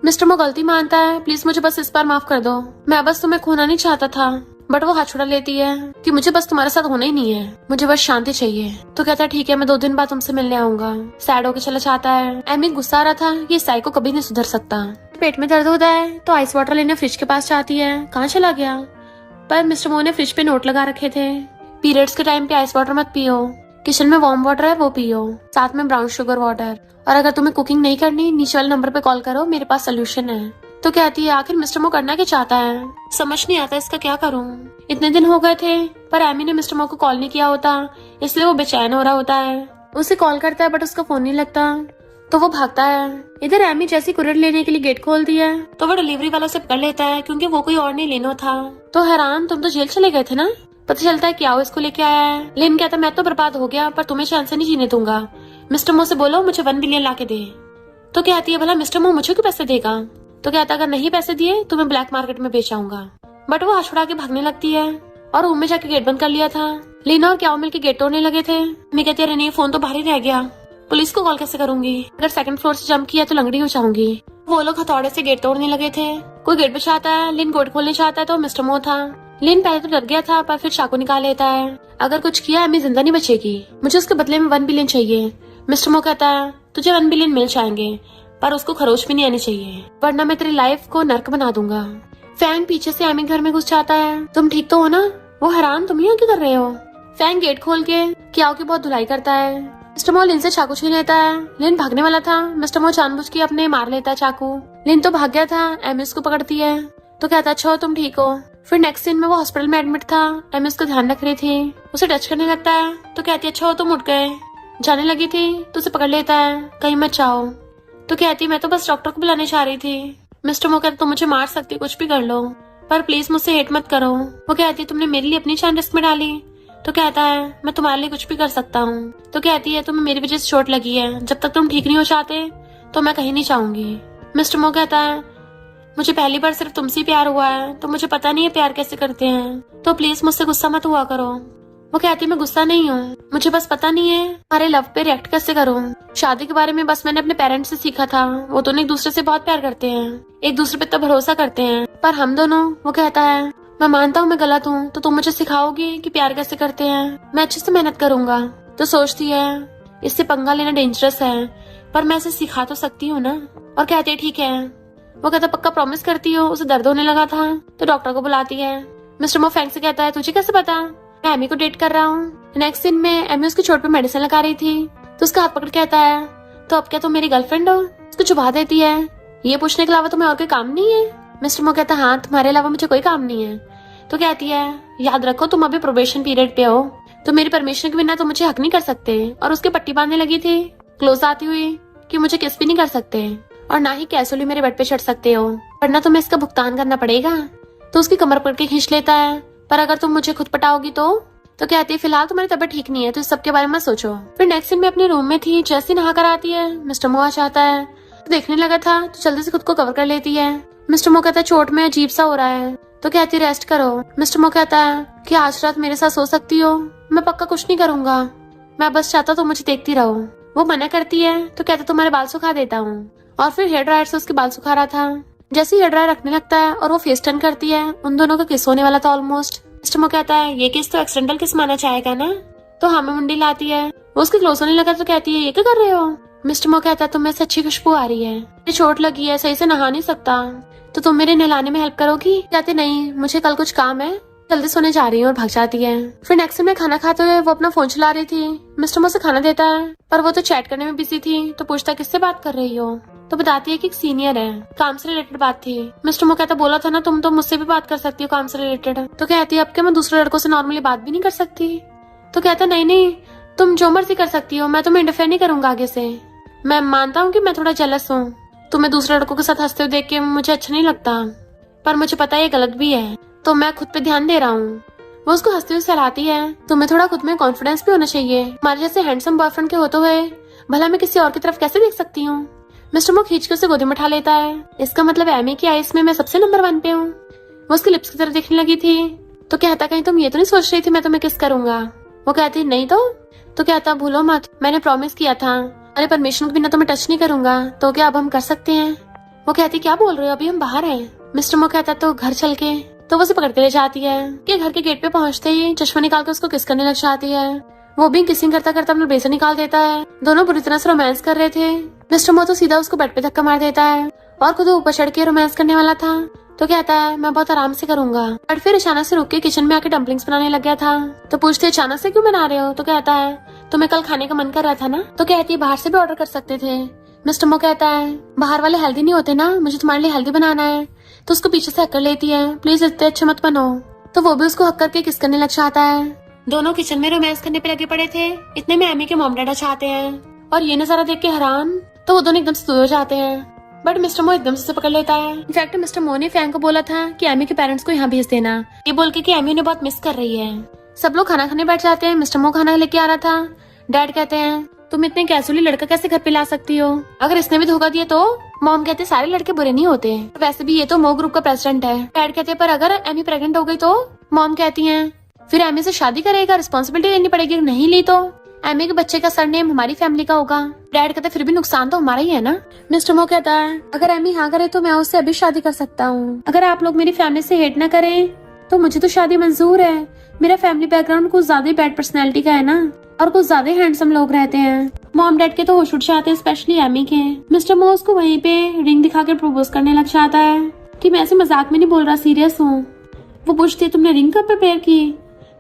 मिस्टर मो गलती मानता है, प्लीज मुझे बस इस बार माफ कर दो, मैं बस तुम्हें खोना नहीं चाहता था। बट वो हाथ छुड़ा लेती है कि मुझे बस तुम्हारे साथ होना ही नहीं है, मुझे बस शांति चाहिए। तो कहता है ठीक है मैं 2 दिन बाद तुमसे मिलने आऊंगा। सैड होके चला जाता है। एमी गुस्सा आ रहा था ये साइको कभी नहीं सुधर सकता। पेट में दर्द होता है तो आइस वाटर लेने फ्रिज के पास जाती है, कहाँ चला गया। पर मिस्टर मो ने फ्रिज पे नोट लगा रखे थे, पीरियड्स के टाइम पे आइस वाटर मत पियो, किचन में वार्म वाटर है वो पियो, साथ में ब्राउन शुगर वाटर, और अगर तुम्हें कुकिंग नहीं करनी नीचे वाले नंबर पे कॉल करो, मेरे पास सोल्यूशन है। तो कहती है आखिर मिस्टर मो करना क्या चाहता है, समझ नहीं आता इसका क्या करूं। इतने दिन हो गए थे पर एमी ने मिस्टर मो को कॉल नहीं किया होता, इसलिए वो बेचैन हो रहा होता है। उसे कॉल करता है बट उसका फोन नहीं लगता, तो वो भागता है। इधर एमी जैसी कुरियर लेने के लिए गेट खोलती है तो वो डिलीवरी वाला उसे पकड़ लेता है क्योंकि वो कोई और नहीं लेनो था। तो हैरान तुम तो जेल चले गए थे ना। पता चलता है क्या वो इसको लेके आया है। लिन कहता मैं तो बर्बाद हो गया पर तुम्हें चैन से नहीं जीने दूंगा, मिस्टर मो से बोलो मुझे 1 बिलियन ला के दे। तो कहती है भला मिस्टर मो मुझे क्यों पैसे देगा। तो कहता अगर नहीं पैसे दिए तो मैं ब्लैक मार्केट में बेच आऊंगा। बट वो हाथ छुड़ा के भागने लगती है और रूम में जाके गेट बंद कर लिया था। लीना और क्या मिलके गेट तोड़ने लगे थे। मैं कहती है नहीं फोन तो बाहर ही रह गया, पुलिस को कॉल कैसे करूंगी, अगर 2nd फ्लोर से जंप किया तो लंगड़ी हो जाऊंगी। वो लोग हथौड़े से गेट तोड़ने लगे थे। कोई गेट पे चाहता है, लिन गेट खोलने चाहता है तो मिस्टर मो था। लिन पहले तो डर गया था पर फिर चाकू निकाल लेता है, अगर कुछ किया एमी जिंदा नहीं बचेगी, मुझे उसके बदले में 1 बिलियन चाहिए। मिस्टर मो कहता है तुझे 1 बिलियन मिल जाएंगे पर उसको खरोच भी नहीं आनी चाहिए, वरना मैं तेरी लाइफ को नर्क बना दूंगा। फैंग पीछे से एमी घर में घुस जाता है। तुम ठीक तो हो ना। वो हैरान तुम यहाँ क्या कर रहे हो। फैंग गेट खोल के क्याओ की बहुत धुलाई करता है। मिस्टर मो लिन से चाकू छीन लेता है। लिन भागने वाला था, मिस्टर मो जानबूझ के अपने मार लेता है चाकू। लिन तो भाग गया था, एमी उसको पकड़ती है तो कहता अच्छा हो तुम ठीक हो। फिर नेक्स्ट सीन में वो हॉस्पिटल में एडमिट था, एमी उसका ध्यान रख रही थी, उसे टच करने लगता है तो कहती अच्छा हो तुम उठ गए, जाने लगी थी तो उसे पकड़ लेता है कहीं मत जाओ। तो कहती मैं तो बस डॉक्टर को बुलाने चाह रही थी। मिस्टर मो कहता तुम मुझे मार सकती हो, कुछ भी कर लो, पर प्लीज मुझसे हेट मत करो। वो कहती तुमने मेरे लिए अपनी जान रिस्क में डाली। तो कहता है मैं तुम्हारे लिए कुछ भी कर सकता हूँ। तो कहती है तुम्हें मेरी वजह से चोट लगी है, जब तक तुम ठीक नहीं हो जाते तो मैं कहीं नहीं जाऊंगी। मिस्टर मो कहता है मुझे पहली बार सिर्फ तुमसे प्यार हुआ है, तो मुझे पता नहीं है प्यार कैसे करते हैं, तो प्लीज मुझसे गुस्सा मत हुआ करो। वो कहती मैं गुस्सा नहीं हूँ, मुझे बस पता नहीं है हमारे लव पे रिएक्ट कैसे करूँ। शादी के बारे में बस मैंने अपने पेरेंट्स से सीखा था, वो दोनों एक दूसरे से बहुत प्यार करते हैं, एक दूसरे पे तो भरोसा करते हैं, पर हम दोनों। वो कहता है मैं मानता हूँ मैं गलत हूँ, तो तुम मुझे सिखाओगी कि प्यार कैसे करते हैं। मैं अच्छे से मेहनत करूंगा। तो सोचती है इससे पंगा लेना डेंजरस है, पर मैं इसे सिखा तो सकती हूँ ना। और कहते ठीक है। वो कहता पक्का प्रॉमिस करती हो। उसे दर्द होने लगा था तो डॉक्टर को बुलाती है। मिस्टर मो फ्रैंक से कहता है तुझे कैसे पता मैं एमी को डेट कर रहा हूँ। नेक्स्ट सीन में एमी उसकी चोट पे मेडिसिन लगा रही थी, तो उसका हाथ पकड़ कहता है तो अब क्या तुम मेरी गर्लफ्रेंड हो। उसको चुभा देती है ये पूछने के अलावा तुम्हें और कोई काम नहीं है। मिस्टर मो कहता हाँ तुम्हारे अलावा मुझे कोई काम नहीं है। तो कहती है याद रखो तुम अभी प्रोबेशन पीरियड पे हो, तो मेरी परमिशन के बिना तुम मुझे हक नहीं कर सकते। और उसके पट्टी बांधने लगी थी क्लोज आती हुई कि मुझे किस भी नहीं कर सकते और ना ही कैसुअली मेरे बेड पे चढ़ सकते हो, वरना तुम्हें इसका भुगतान करना पड़ेगा। तो उसकी कमर पकड़ के खींच लेता है पर अगर तुम मुझे खुद पटाओगी तो कहती है फिलहाल तुम्हारी तबीयत ठीक नहीं है, तो इस सब के बारे में सोचो। फिर नेक्स्ट दिन में अपने रूम में थी, जैसे नहा कर आती है मिस्टर मो आ चाहता है, तो देखने लगा था तो जल्दी से खुद को कवर कर लेती है। मिस्टर मो कहता है चोट में अजीब सा हो रहा है, तो कहती रेस्ट करो। मिस्टर मो कहता है कि आज रात मेरे साथ सो सकती हो, मैं पक्का कुछ नहीं करूंगा, मैं बस चाहता तो मुझे देखती रहो। वो मना करती है तो कहता तुम्हारे बाल सुखा देता हूँ, और फिर हेयर ड्रायर से उसके बाल सुखा रहा था। जैसे हेयर ड्रायर रखने लगता है और वो फेस टर्न करती है, उन दोनों का किस होने वाला था ऑलमोस्ट। मिस्टर मो कहता है ये किस तो एक्सीडेंटल किस माना चाहेगा ना, तो हमें मुंडी लाती है। वो उसके क्लोज होने लगा तो कहती है ये क्या कर रहे हो। मिस्टर मो कहता है तुम्हें से अच्छी खुशबू आ रही है, मुझे चोट लगी है सही से नहा नहीं सकता, तो तुम मेरे नहलाने में हेल्प करोगी। कहते नहीं मुझे कल कुछ काम है, जल्दी सोने जा रही हूँ, और भाग जाती है। फिर नेक्स्ट में खाना खाते हुए वो अपना फोन चला रही थी। मिस्टर मो से खाना देता है पर वो तो चैट करने में बिजी थी, तो पूछता किससे बात कर रही हो, तो बताती है कि एक सीनियर है, काम से रिलेटेड बात थी। मिस्टर मो कहता बोला था ना तुम तो मुझसे भी बात कर सकती हो काम से रिलेटेड। तो कहती है अब क्या मैं दूसरे लड़कों से नॉर्मली बात भी नहीं कर सकती। तो कहता नहीं नहीं तुम जो मर्जी कर सकती हो, मैं तुम्हें इंटरफेयर नहीं करूंगा आगे से। मैं मानता हूँ कि मैं थोड़ा जेलस हूँ, तुम्हें दूसरे लड़कों के साथ हंसते हुए देख के मुझे अच्छा नहीं लगता, पर मुझे पता है ये गलत भी है, तो मैं खुद पे ध्यान दे रहा हूँ। वो उसको हंसते हुए सहलाती है तुम्हें थोड़ा खुद में कॉन्फिडेंस भी होना चाहिए, हमारे जैसे हैंडसम बॉयफ्रेंड के होते हुए भला मैं किसी और की तरफ कैसे देख सकती हूँ। मिस्टर मो खींच के उसे गोदी में उठा लेता है। इसका मतलब एमी की आइस में मैं सबसे नंबर 1 पे हूँ। वो उसकी लिप्स की तरफ देखने लगी थी, तो कहता कहीं तुम ये तो नहीं सोच रही थी मैं तुम्हें किस करूंगा। वो कहती नहीं तो कहता भूलो मत मैंने प्रॉमिस किया था, अरे परमिशन के बिना तुम्हें टच नहीं करूंगा, तो क्या अब हम कर सकते हैं। वो कहती क्या बोल रहे हो, अभी हम बाहर हैं। मिस्टर मो कहता तो घर चल के, तो वो उसे पकड़ के ले जाती है कि घर के गेट पे पहुंचते ही चश्मा निकाल के उसको किस करने लग जाती है। वो भी किसिंग करता करता अपना ब्रेसलेट निकाल देता है। दोनों बुरी तरह से रोमांस कर रहे थे। मिस्टर मो तो सीधा उसको बेड पे धक्का मार देता है और खुद ऊपर चढ़ के रोमांस करने वाला था, तो कहता है मैं बहुत आराम से करूंगा। बट फिर अचानक से रुक के किचन में आके डम्पलिंग्स बनाने लग गया था। तो पूछते अचानक से क्यों बना रहे हो, तो कहता है तुम्हें कल खाने का मन कर रहा था ना, तो कहती है बाहर से भी ऑर्डर कर सकते थे। मिस्टर मो कहता है बाहर वाले हेल्दी नहीं होते ना, मुझे तुम्हारे लिए हेल्दी बनाना है। तो उसको पीछे से हक कर लेती है प्लीज इतने अच्छे मत बनो। तो वो भी उसको हक करके किस करने लग जाता है। दोनों किचन में रोमांस करने पे लगे पड़े थे, इतने में एमी के मॉम डैड चाहते हैं और ये नजारा देख के हैरान, तो वो दोनों एकदम से दूर हो जाते हैं। बट मिस्टर मो एकदम से पकड़ लेता है। इनफैक्ट मिस्टर मो ने फैंग को बोला था कि एमी के पेरेंट्स को यहाँ भेज देना, ये बोल के कि एमी उन्हें बहुत मिस कर रही है। सब लोग खाना खाने बैठ जाते हैं। मिस्टर मो खाना लेके आ रहा था। डैड कहते हैं तुम इतने कैजुअली लड़का कैसे घर पे ला सकती हो, अगर इसने भी धोखा दिया तो। मॉम कहते सारे लड़के बुरे नहीं होते, वैसे भी ये तो मो ग्रुप का प्रेसिडेंट है। डैड कहते पर अगर एमी प्रेग्नेंट हो गई तो। मॉम कहती है फिर एमी से शादी करेगा, रिस्पॉन्सिबिलिटी लेनी पड़ेगी, नहीं ली तो एमी के बच्चे का सरनेम हमारी फैमिली का होगा। डैड कहते फिर भी नुकसान तो हमारा ही है ना। मिस्टर मो कहता है अगर एमी हाँ करे तो मैं उससे अभी शादी कर सकता हूँ, अगर आप लोग मेरी फैमिली से हेट ना करें तो मुझे तो शादी मंजूर है। मेरा फैमिली बैकग्राउंड कुछ ज्यादा ही बैड पर्सनैलिटी का है ना, और कुछ ज्यादा हैंडसम लोग रहते हैं। मॉम डैड के तो होश उठ जाते हैं, स्पेशली एमी के। मिस्टर मो उसको वहीं पे रिंग दिखाकर प्रपोज करने लग जाता है कि मैं ऐसे मजाक में नहीं बोल रहा, सीरियस हूँ। वो पूछती है तुमने रिंग कब प्रिपेयर की,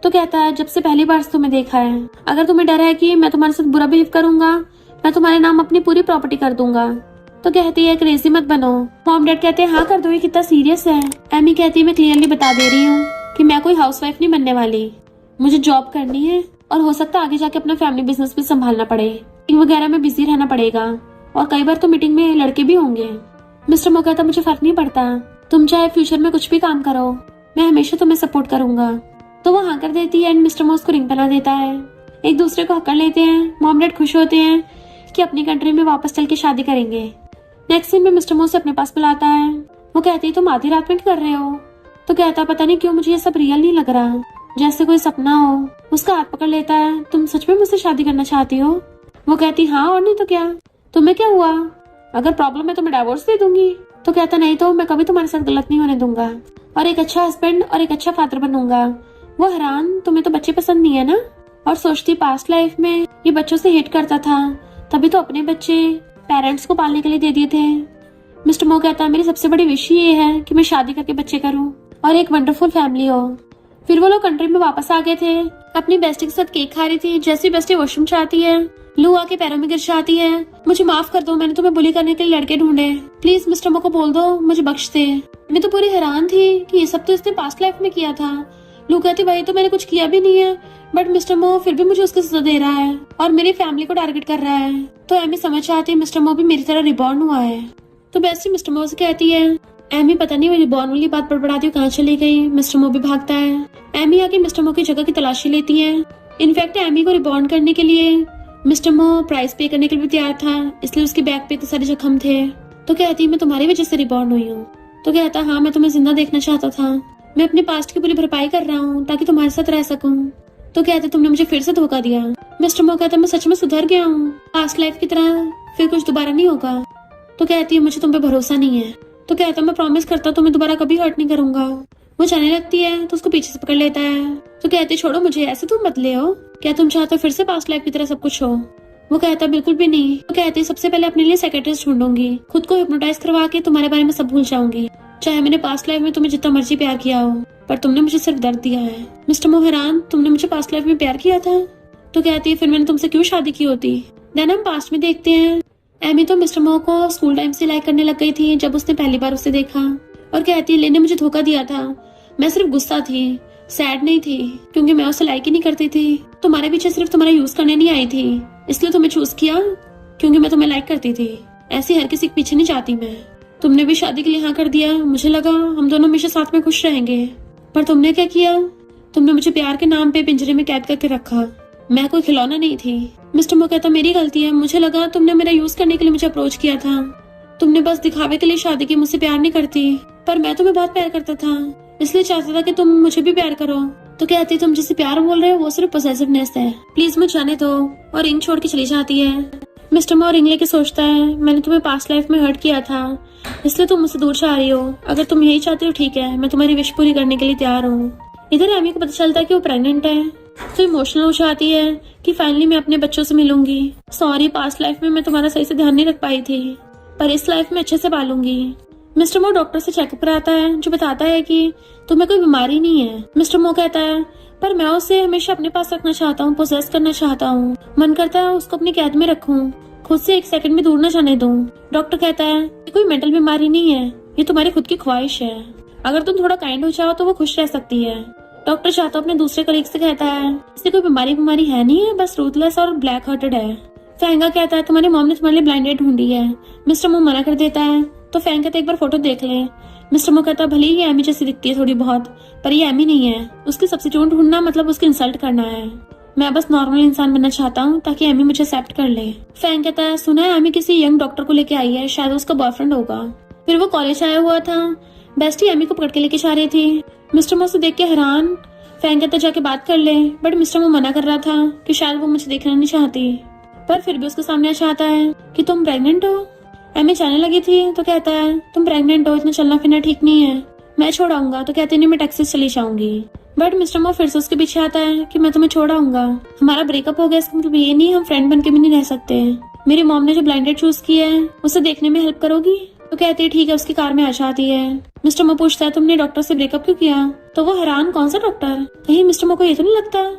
तो कहता है जब से पहली बार तुम्हें देखा है, अगर तुम्हें डर है कि मैं तुम्हारे साथ बुरा बिहेव करूंगा, मैं तुम्हारे नाम अपनी पूरी प्रॉपर्टी कर दूंगा। तो कहती है क्रेजी मत बनो। मॉम डैड कहते हैं हाँ कर दो, ये कितना सीरियस है। एमी कहती है मैं क्लियरली बता दे रही हूँ कि मैं कोई हाउसवाइफ नहीं बनने वाली, मुझे जॉब करनी है और हो सकता है आगे जाके अपना फैमिली बिजनेस भी संभालना पड़े, वगैरह में बिजी रहना पड़ेगा, और कई बार तो मीटिंग में लड़के भी होंगे। मिस्टर मो कहता मुझे फर्क नहीं पड़ता, तुम चाहे फ्यूचर में कुछ भी काम करो, मैं हमेशा तुम्हें सपोर्ट करूंगा। तो वो हाँ कर देती है एंड मिस्टर मो उसको रिंग पहना देता है। एक दूसरे को हक कर लेते हैं। मॉम डैड खुश होते हैं कि अपनी कंट्री में वापस चल के शादी करेंगे। नेक्स्ट सीन में मिस्टर मो से अपने पास बुलाता है। वो कहती है तुम आधी रात में क्या कर रहे हो? तो कहता पता नहीं क्यों मुझे ये सब रियल नहीं लग रहा, जैसे कोई सपना हो। उसका हाथ पकड़ लेता है। तुम सच में मुझसे शादी करना चाहती हो? वो कहती हाँ और नहीं तो क्या, तुम्हें क्या हुआ? अगर प्रॉब्लम है तो मैं डिवोर्स दे दूंगी। तो कहता नहीं तो मैं कभी तुम्हारे साथ गलत नहीं होने दूंगा और एक अच्छा हस्बैंड और एक अच्छा फादर बनूंगा। वो हैरान, तुम्हें तो बच्चे पसंद नहीं है ना? और सोचती पास्ट लाइफ में ये बच्चों से हेट करता था, तभी तो अपने बच्चे पेरेंट्स को पालने के लिए दे दिए थे। मिस्टर मो कहता मेरी सबसे बड़ी विश ये है कि मैं शादी करके बच्चे करूं और एक वंडरफुल फैमिली हो। फिर वो लोग कंट्री में वापस आ गए थे। अपनी बेस्टी के साथ केक खा रही थी। जैसी बेस्टी वॉशरूम चाहती है, लू आके पैरों में गिर जाती है। मुझे माफ कर दो, मैंने तुम्हें बुली करने के लिए लड़के ढूंढे, प्लीज मिस्टर मो को बोल दो मुझे बख्श दे। मैं तो पूरी हैरान थी कि ये सब तो इसने पास्ट लाइफ में किया था। लू कहती भाई तो मैंने कुछ किया भी नहीं है, बट मिस्टर मो फिर भी मुझे उसकी सजा दे रहा है और मेरी फैमिली को टारगेट कर रहा है। तो एमी समझ आती है मिस्टर मो भी मेरी तरह रिबॉर्न हुआ है। तो बेस्टी मिस्टर मो से कहती है एमी पता नहीं वो रिबॉर्न वाली बात बड़बड़ाती कहाँ चली गई। मिस्टर मो भी भागता है। एमी आके मिस्टर मो की जगह की तलाशी लेती है। इनफैक्ट एमी को रिबॉर्न करने के लिए मिस्टर मो प्राइस पे करने के लिए भी तैयार था, इसलिए उसके बैग पे इतने सारे जख्म थे। तो कहती मैं तुम्हारी वजह से रिबॉर्न हुई हूँ। तो कहता हाँ मैं तुम्हें जिंदा देखना चाहता था, मैं अपने पास्ट की पूरी भरपाई कर रहा हूँ ताकि तुम्हारे साथ रह सकूं। तो कहते तुमने मुझे फिर से धोखा दिया। मिस्टर मो कहता मैं सच में सुधर गया हूँ, पास्ट लाइफ की तरह फिर कुछ दोबारा नहीं होगा। तो कहती है मुझे तुम पे भरोसा नहीं है। तो कहता मैं प्रॉमिस करता तुम्हें दोबारा कभी हर्ट नहीं करूंगा। वो जाने लगती है तो उसको पीछे से पकड़ लेता है। तो कहती छोड़ो मुझे, ऐसे तुम बदले हो क्या? तुम चाहते हो फिर से पास्ट लाइफ की तरह सब कुछ हो? वो कहता बिल्कुल भी नहीं। तो कहती सबसे पहले अपने लिए साइकियाट्रिस्ट ढूंढूंगी, खुद को हिप्नोटाइज करवा के तुम्हारे बारे में सब भूल जाऊंगी, चाहे मैंने पास्ट लाइफ में तुम्हें जितना मर्जी प्यार किया हो, पर तुमने मुझे सिर्फ दर्द दिया है। मिस्टर मो हैरान, तुमने मुझे पास्ट लाइफ में प्यार किया था? तो कहती है फिर मैंने तुमसे क्यों शादी की होती? देन हम पास्ट में देखते हैं। एमी तो मिस्टर मो को स्कूल टाइम से लाइक करने लग गई थी जब उसने पहली बार उसे देखा, और कहती है लेने मुझे धोखा दिया था, मैं सिर्फ गुस्सा थी, सैड नहीं थी, क्योंकि मैं उसे लाइक ही नहीं करती थी। तुम्हारे पीछे सिर्फ तुम्हारा यूज करने नहीं आई थी, इसलिए तुम्हें चूज किया क्योंकि मैं तुम्हें लाइक करती थी। ऐसे हर किसी के पीछे नहीं जाती मैं। तुमने भी शादी के लिए हाँ कर दिया, मुझे लगा हम दोनों हमेशा साथ में खुश रहेंगे, पर तुमने क्या किया? तुमने मुझे प्यार के नाम पे पिंजरे में कैद करके रखा। मैं कोई खिलौना नहीं थी। मिस्टर मो कहता मेरी गलती है, मुझे लगा तुमने मेरा यूज करने के लिए मुझे अप्रोच किया था, तुमने बस दिखावे के लिए शादी की, मुझसे प्यार नहीं करती, पर मैं तुम्हें बहुत प्यार करता था, इसलिए चाहता था कि तुम मुझे भी प्यार करो। तो कहती तुम जिसे प्यार बोल रहे हो वो सिर्फ पोसेसिवनेस है, प्लीज मुझे जाने दो, और रिंग छोड़ के चली जाती है। मिस्टर मो रिंग लेके सोचता है मैंने तुम्हें पास्ट लाइफ में हर्ट किया था, इसलिए तुम मुझसे दूर जा रही हो। अगर तुम यही चाहते हो ठीक है, मैं तुम्हारी विश पूरी करने के लिए तैयार हूँ। इधर एमी को पता चलता है कि वो प्रेग्नेंट है, तो इमोशनल हो जाती है कि फाइनली मैं अपने बच्चों से मिलूंगी। सॉरी पास्ट लाइफ में मैं तुम्हारा सही से ध्यान नहीं रख पाई थी, पर इस लाइफ में अच्छे से पालूंगी। मिस्टर मो डॉक्टर से चेकअप कराता है जो बताता है कि तुम्हें कोई बीमारी नहीं है। मिस्टर मो कहता है पर मैं उसे हमेशा अपने पास रखना चाहता हूँ, पोजेस करना चाहता हूँ, मन करता है उसको अपनी कैद में रखूं, खुद से एक सेकंड भी दूर न जाने दूं। डॉक्टर कहता है ये कोई मेंटल बीमारी नहीं है, ये तुम्हारी खुद की ख्वाहिश है, अगर तुम थोड़ा काइंड हो जाओ तो वो खुश रह सकती है। डॉक्टर चाहता अपने दूसरे कलीग से कहता है इसे कोई बीमारी है नहीं है, बस रूथलेस और ब्लैक हार्टेड है। फैंगा कहता है तुम्हारी मॉम ने तुम्हारे लिए ब्लाइंड डेट ढूंढी है। मिस्टर मो मना कर देता है, तो फैंग कहता है एक बार फोटो देख ले। मिस्टर मो कहता भले ही एमी जैसी दिखती है थोड़ी बहुत, पर ये एमी नहीं है, उसकी सब्स्टिट्यूट ढूंढना मतलब उसकी इंसल्ट करना है। मैं बस नॉर्मल इंसान बनना चाहता हूँ ताकि एमी मुझे एक्सेप्ट कर ले। फैंग कहता है सुना है एमी किसी यंग डॉक्टर को लेके आई है, शायद उसका बॉयफ्रेंड होगा। फिर वो कॉलेज आया हुआ था, बेस्टी एमी को पकड़ के लेके जा रही थी। मिस्टर मो से देख के हैरान, फैंग कहता जाके बात कर ले, बट मिस्टर मो मना कर रहा था कि शायद वो मुझे देखना नहीं चाहती, पर फिर भी उसके सामने चाहता है कि तुम प्रेग्नेंट हो। एमी जाने लगी थी तो कहता है तुम प्रेग्नेंट हो, इतना चलना फिरना ठीक नहीं है, मैं छोड़ आऊंगा। तो कहते नहीं मैं टैक्सी से चली जाऊंगी, बट मिस्टर मो फिर से उसके पीछे आता है कि मैं तुम्हें छोड़ आऊंगा, हमारा ब्रेकअप हो गया, इसका मतलब ये नहीं हम फ्रेंड बन के भी नहीं रह सकते। मेरी मॉम ने जो ब्लाइंडेड चूज किया है उसे देखने में हेल्प करोगी? तो कहती है ठीक है, उसकी कार में आ जाती है। मिस्टर मो पूछता है तुमने डॉक्टर से ब्रेकअप क्यों किया? तो वो हैरान कौन सा डॉक्टर, कहीं मिस्टर मो को ये तो नहीं लगता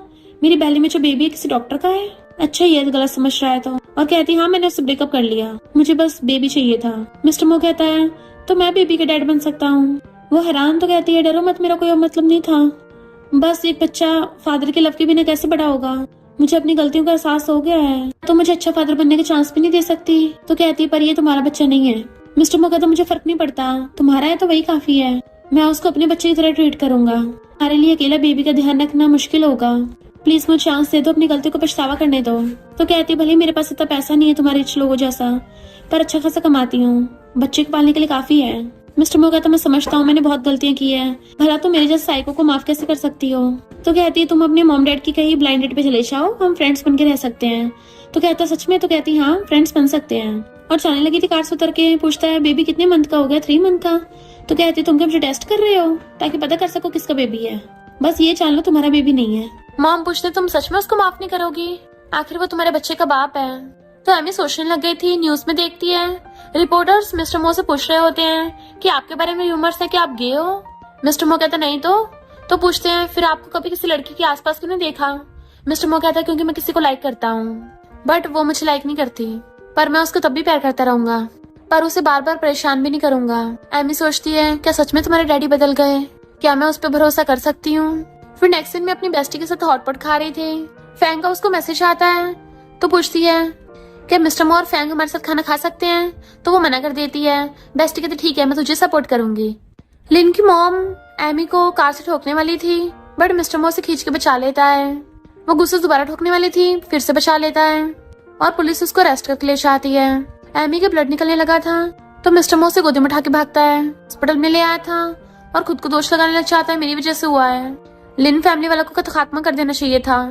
मेरी बैली में जो बेबी है किसी डॉक्टर का है? अच्छा ये गलत समझ रहा है। तो और कहती हाँ मैंने उससे ब्रेकअप कर लिया, मुझे बस बेबी चाहिए था। मिस्टर मो कहता है तो मैं बेबी का डैड बन सकता हूँ। वो हैरान, तो कहती है डरो मत, मेरा कोई और मतलब नहीं था, बस एक बच्चा फादर के लव के बिना कैसे बड़ा होगा, मुझे अपनी गलतियों का एहसास हो गया है, तो मुझे अच्छा फादर बनने का चांस भी नहीं दे सकती। तो कहती है पर ये तुम्हारा बच्चा नहीं है। मिस्टर मो कहता मुझे फर्क नहीं पड़ता, तुम्हारा है तो वही काफी है। मैं उसको अपने बच्चे की तरह ट्रीट करूंगा। हमारे लिए अकेला बेबी का ध्यान रखना मुश्किल होगा। प्लीज मुझे चांस दे दो, अपनी गलती को पछतावा करने दो। तो कहती भले मेरे पास इतना पैसा नहीं है तुम्हारे रिच लोगों जैसा, पर अच्छा खासा कमाती हूँ, बच्चे को पालने के लिए काफी है। मिस्टर मो कहता मैं समझता हूँ मैंने बहुत गलतियां की है, भला तुम मेरे जैसे साइको को माफ कैसे कर सकती हो। तो कहती है तुम अपने मॉम डैड की कहीं ब्लाइंड डेट पे चले जाओ, हम फ्रेंड्स बन के रह सकते हैं। तो कहता सच में। तो कहती हाँ फ्रेंड्स बन सकते हैं। और जाने लगी थी कार से उतर के, पूछता है बेबी कितने मंथ का हो गया? 3 मंथ का। तो कहती तुम क्या मुझे टेस्ट कर रहे हो ताकि पता कर सको किसका बेबी है? बस ये जान लो तुम्हारा बेबी नहीं है। मॉम पूछते तुम सच में उसको माफ नहीं करोगी? आखिर वो तुम्हारे बच्चे का बाप है। तो एमी सोचने लग गई थी, न्यूज में देखती है रिपोर्टर्स मिस्टर मो से पूछ रहे होते हैं कि आपके बारे में र्यूमर्स है कि आप गे हो। मिस्टर मो कहता नहीं। तो पूछते हैं फिर आपको कभी किसी लड़की के आसपास क्यों नहीं देखा? मिस्टर मो कहता क्योंकि मैं किसी को लाइक करता हूँ, बट वो मुझे लाइक नहीं करती, पर मैं उसको तब भी प्यार करता रहूंगा, पर उसे बार बार परेशान भी नहीं करूंगा। एमी सोचती है क्या सच में तुम्हारे डैडी बदल गए? क्या मैं उस पर भरोसा कर सकती हूँ? फिर नेक्स्ट दिन में अपनी बेस्टी के साथ हॉटपॉट खा रही थी। फैंग का उसको मैसेज आता है, तो पूछती है क्या मिस्टर मो और फैंग हमारे साथ खाना खा सकते हैं? तो वो मना कर देती है। बेस्टी कहती ठीक है मैं तुझे सपोर्ट करूंगी। लिन की मॉम एमी को कार से ठोकने वाली थी, बट मिस्टर मो से खींच के बचा लेता है। वो गुस्से दोबारा ठोकने वाली थी, फिर से बचा लेता है और पुलिस उसको अरेस्ट करके ले जाती है। एमी के ब्लड निकलने लगा था, तो मिस्टर मो से गोदी में उठा के भागता है। हॉस्पिटल में ले आया था और खुद को दोष लगाने लग जाता है, मेरी वजह से हुआ है। लिन फैमिली वालों को खात्मा कर देना चाहिए था।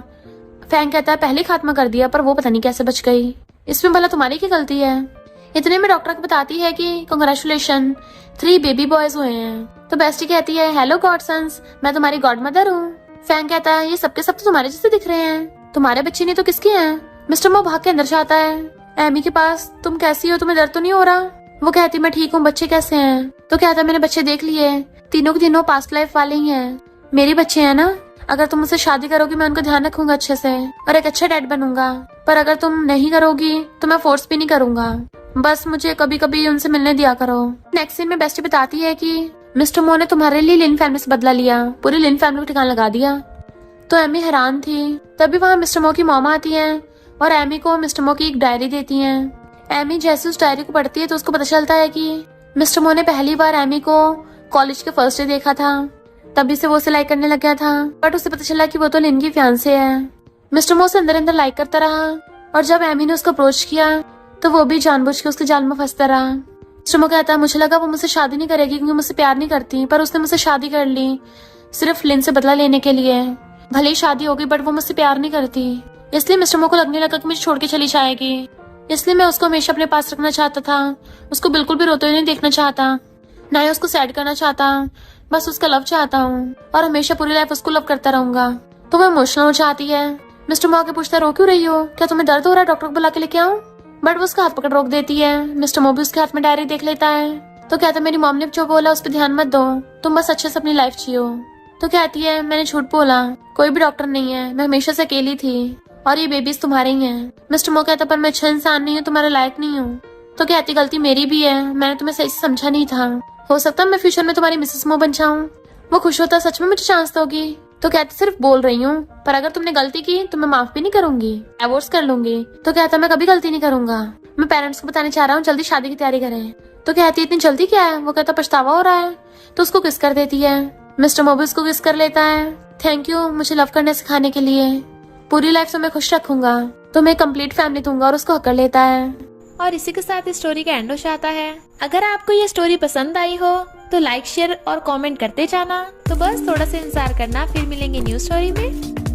फैंग कहता है पहले खात्मा कर दिया, पर वो पता नहीं कैसे बच गई, इसमें भला तुम्हारी क्या गलती है? इतने में डॉक्टर को बताती है कि कांग्रेचुलेशन 3 बेबी बॉयज हुए हैं। तो बेस्टी कहती है हेलो गॉडसन्स, मैं तुम्हारी गॉड मदर हूँ। फैंग कहता है ये सबके सब तो तुम्हारे जैसे दिख रहे हैं, तुम्हारे बच्चे नहीं तो किसके हैं? मिस्टर मो भाग के अंदर जाता है एमी के पास, तुम कैसी हो, तुम्हें दर्द तो नहीं हो रहा? वो कहती मैं ठीक हूँ, बच्चे कैसे हैं? तो कहता मैंने बच्चे देख लिए, तीनों के तीनों पास्ट लाइफ वाले ही हैं, मेरे बच्चे हैं ना। अगर तुम मुझसे शादी करोगी मैं उनको ध्यान रखूंगा अच्छे से और एक अच्छा डैड बनूंगा, पर अगर तुम नहीं करोगी तो मैं फोर्स भी नहीं करूंगा, बस मुझे कभी कभी उनसे मिलने दिया करो। नेक्स्ट सीन में बेस्टी बताती है कि मिस्टर मो ने तुम्हारे लिए लिन फैमिली से बदला लिया, पूरी लिन फैमिली को ठिकाना लगा दिया। तो एमी हैरान थी। तभी वहाँ मिस्टर मो की मॉम आती है और एमी को मिस्टर मो की एक डायरी देती है। एमी जैसे उस डायरी को पढ़ती है तो उसको पता चलता है कि मिस्टर मो ने पहली बार एमी को कॉलेज के फर्स्ट डे देखा था, तभी से वो उसे लाइक करने लग गया था, बट उसे पता चला कि वो तो लिन की फियांसे है। मिस्टर मो से अंदर अंदर लाइक करता रहा और जब एमी ने उसको अप्रोच किया तो वो भी जानबूझ के उसके जाल में फंसता रहा। मिस्टर मो कहता है मुझे लगा वो मुझसे शादी नहीं करेगी क्योंकि मुझसे प्यार नहीं करती, पर उसने मुझसे शादी कर ली सिर्फ लिन से बदला लेने के लिए। भले ही शादी हो गई बट वो मुझसे प्यार नहीं करती, इसलिए मिस्टर मो को लगने लगा कि मुझे छोड़ के चली जाएगी। इसलिए मैं उसको हमेशा अपने पास रखना चाहता था, उसको बिल्कुल भी रोते हुए नहीं देखना चाहता, ना ही उसको सैड करना चाहता, बस उसका लव चाहता हूँ और हमेशा पूरी लाइफ उसको लव करता रहूंगा। तो वो इमोशनल हो जाती है। मिस्टर मो आके पूछता रो क्यों रही हो, क्या तुम्हें दर्द हो रहा है, डॉक्टर को बुला के लेके आऊं? बट वो उसका हाथ पकड़ रोक देती है। मिस्टर मो भी उसके हाथ में डायरी देख लेता है। तो कहता मेरी मॉम ने जो बोला उस पर ध्यान मत दो, तुम बस अच्छे से अपनी लाइफ जियो। तो कहती है मैंने झूठ बोला, कोई भी डॉक्टर नहीं है, मैं हमेशा से अकेली थी और ये बेबीज तुम्हारे ही हैं। मिस्टर मो कहता पर मैं अच्छा इंसान नहीं हूँ, तुम्हारे लायक नहीं हूँ। तो कहती गलती मेरी भी है, मैंने तुम्हें सही से समझा नहीं था, हो सकता है मैं फ्यूचर में तुम्हारी मिसेस मो बन जाऊं। वो खुश होता सच में मुझे चांस दोगी? तो कहती सिर्फ बोल रही हूँ, पर अगर तुमने गलती की तो मैं माफ भी नहीं करूंगी, डिवोर्स कर लूंगी। तो कहता मैं कभी गलती नहीं करूंगा, मैं पेरेंट्स को बताने चाह रहा हूँ जल्दी शादी की तैयारी करें। तो कहती इतनी जल्दी क्या है? वो कहता पछतावा हो रहा है। तो उसको किस कर देती है। मिस्टर मो भी उसको किस कर लेता है। थैंक यू मुझे लव करने सिखाने के लिए, पूरी लाइफ से मैं खुश रखूंगा, तो मैं कंप्लीट फैमिली दूंगा और उसको हक कर लेता है। और इसी के साथ इस स्टोरी का एंड हो जाता है। अगर आपको ये स्टोरी पसंद आई हो तो लाइक शेयर और कमेंट करते जाना। तो बस थोड़ा सा इंतजार करना, फिर मिलेंगे न्यू स्टोरी में।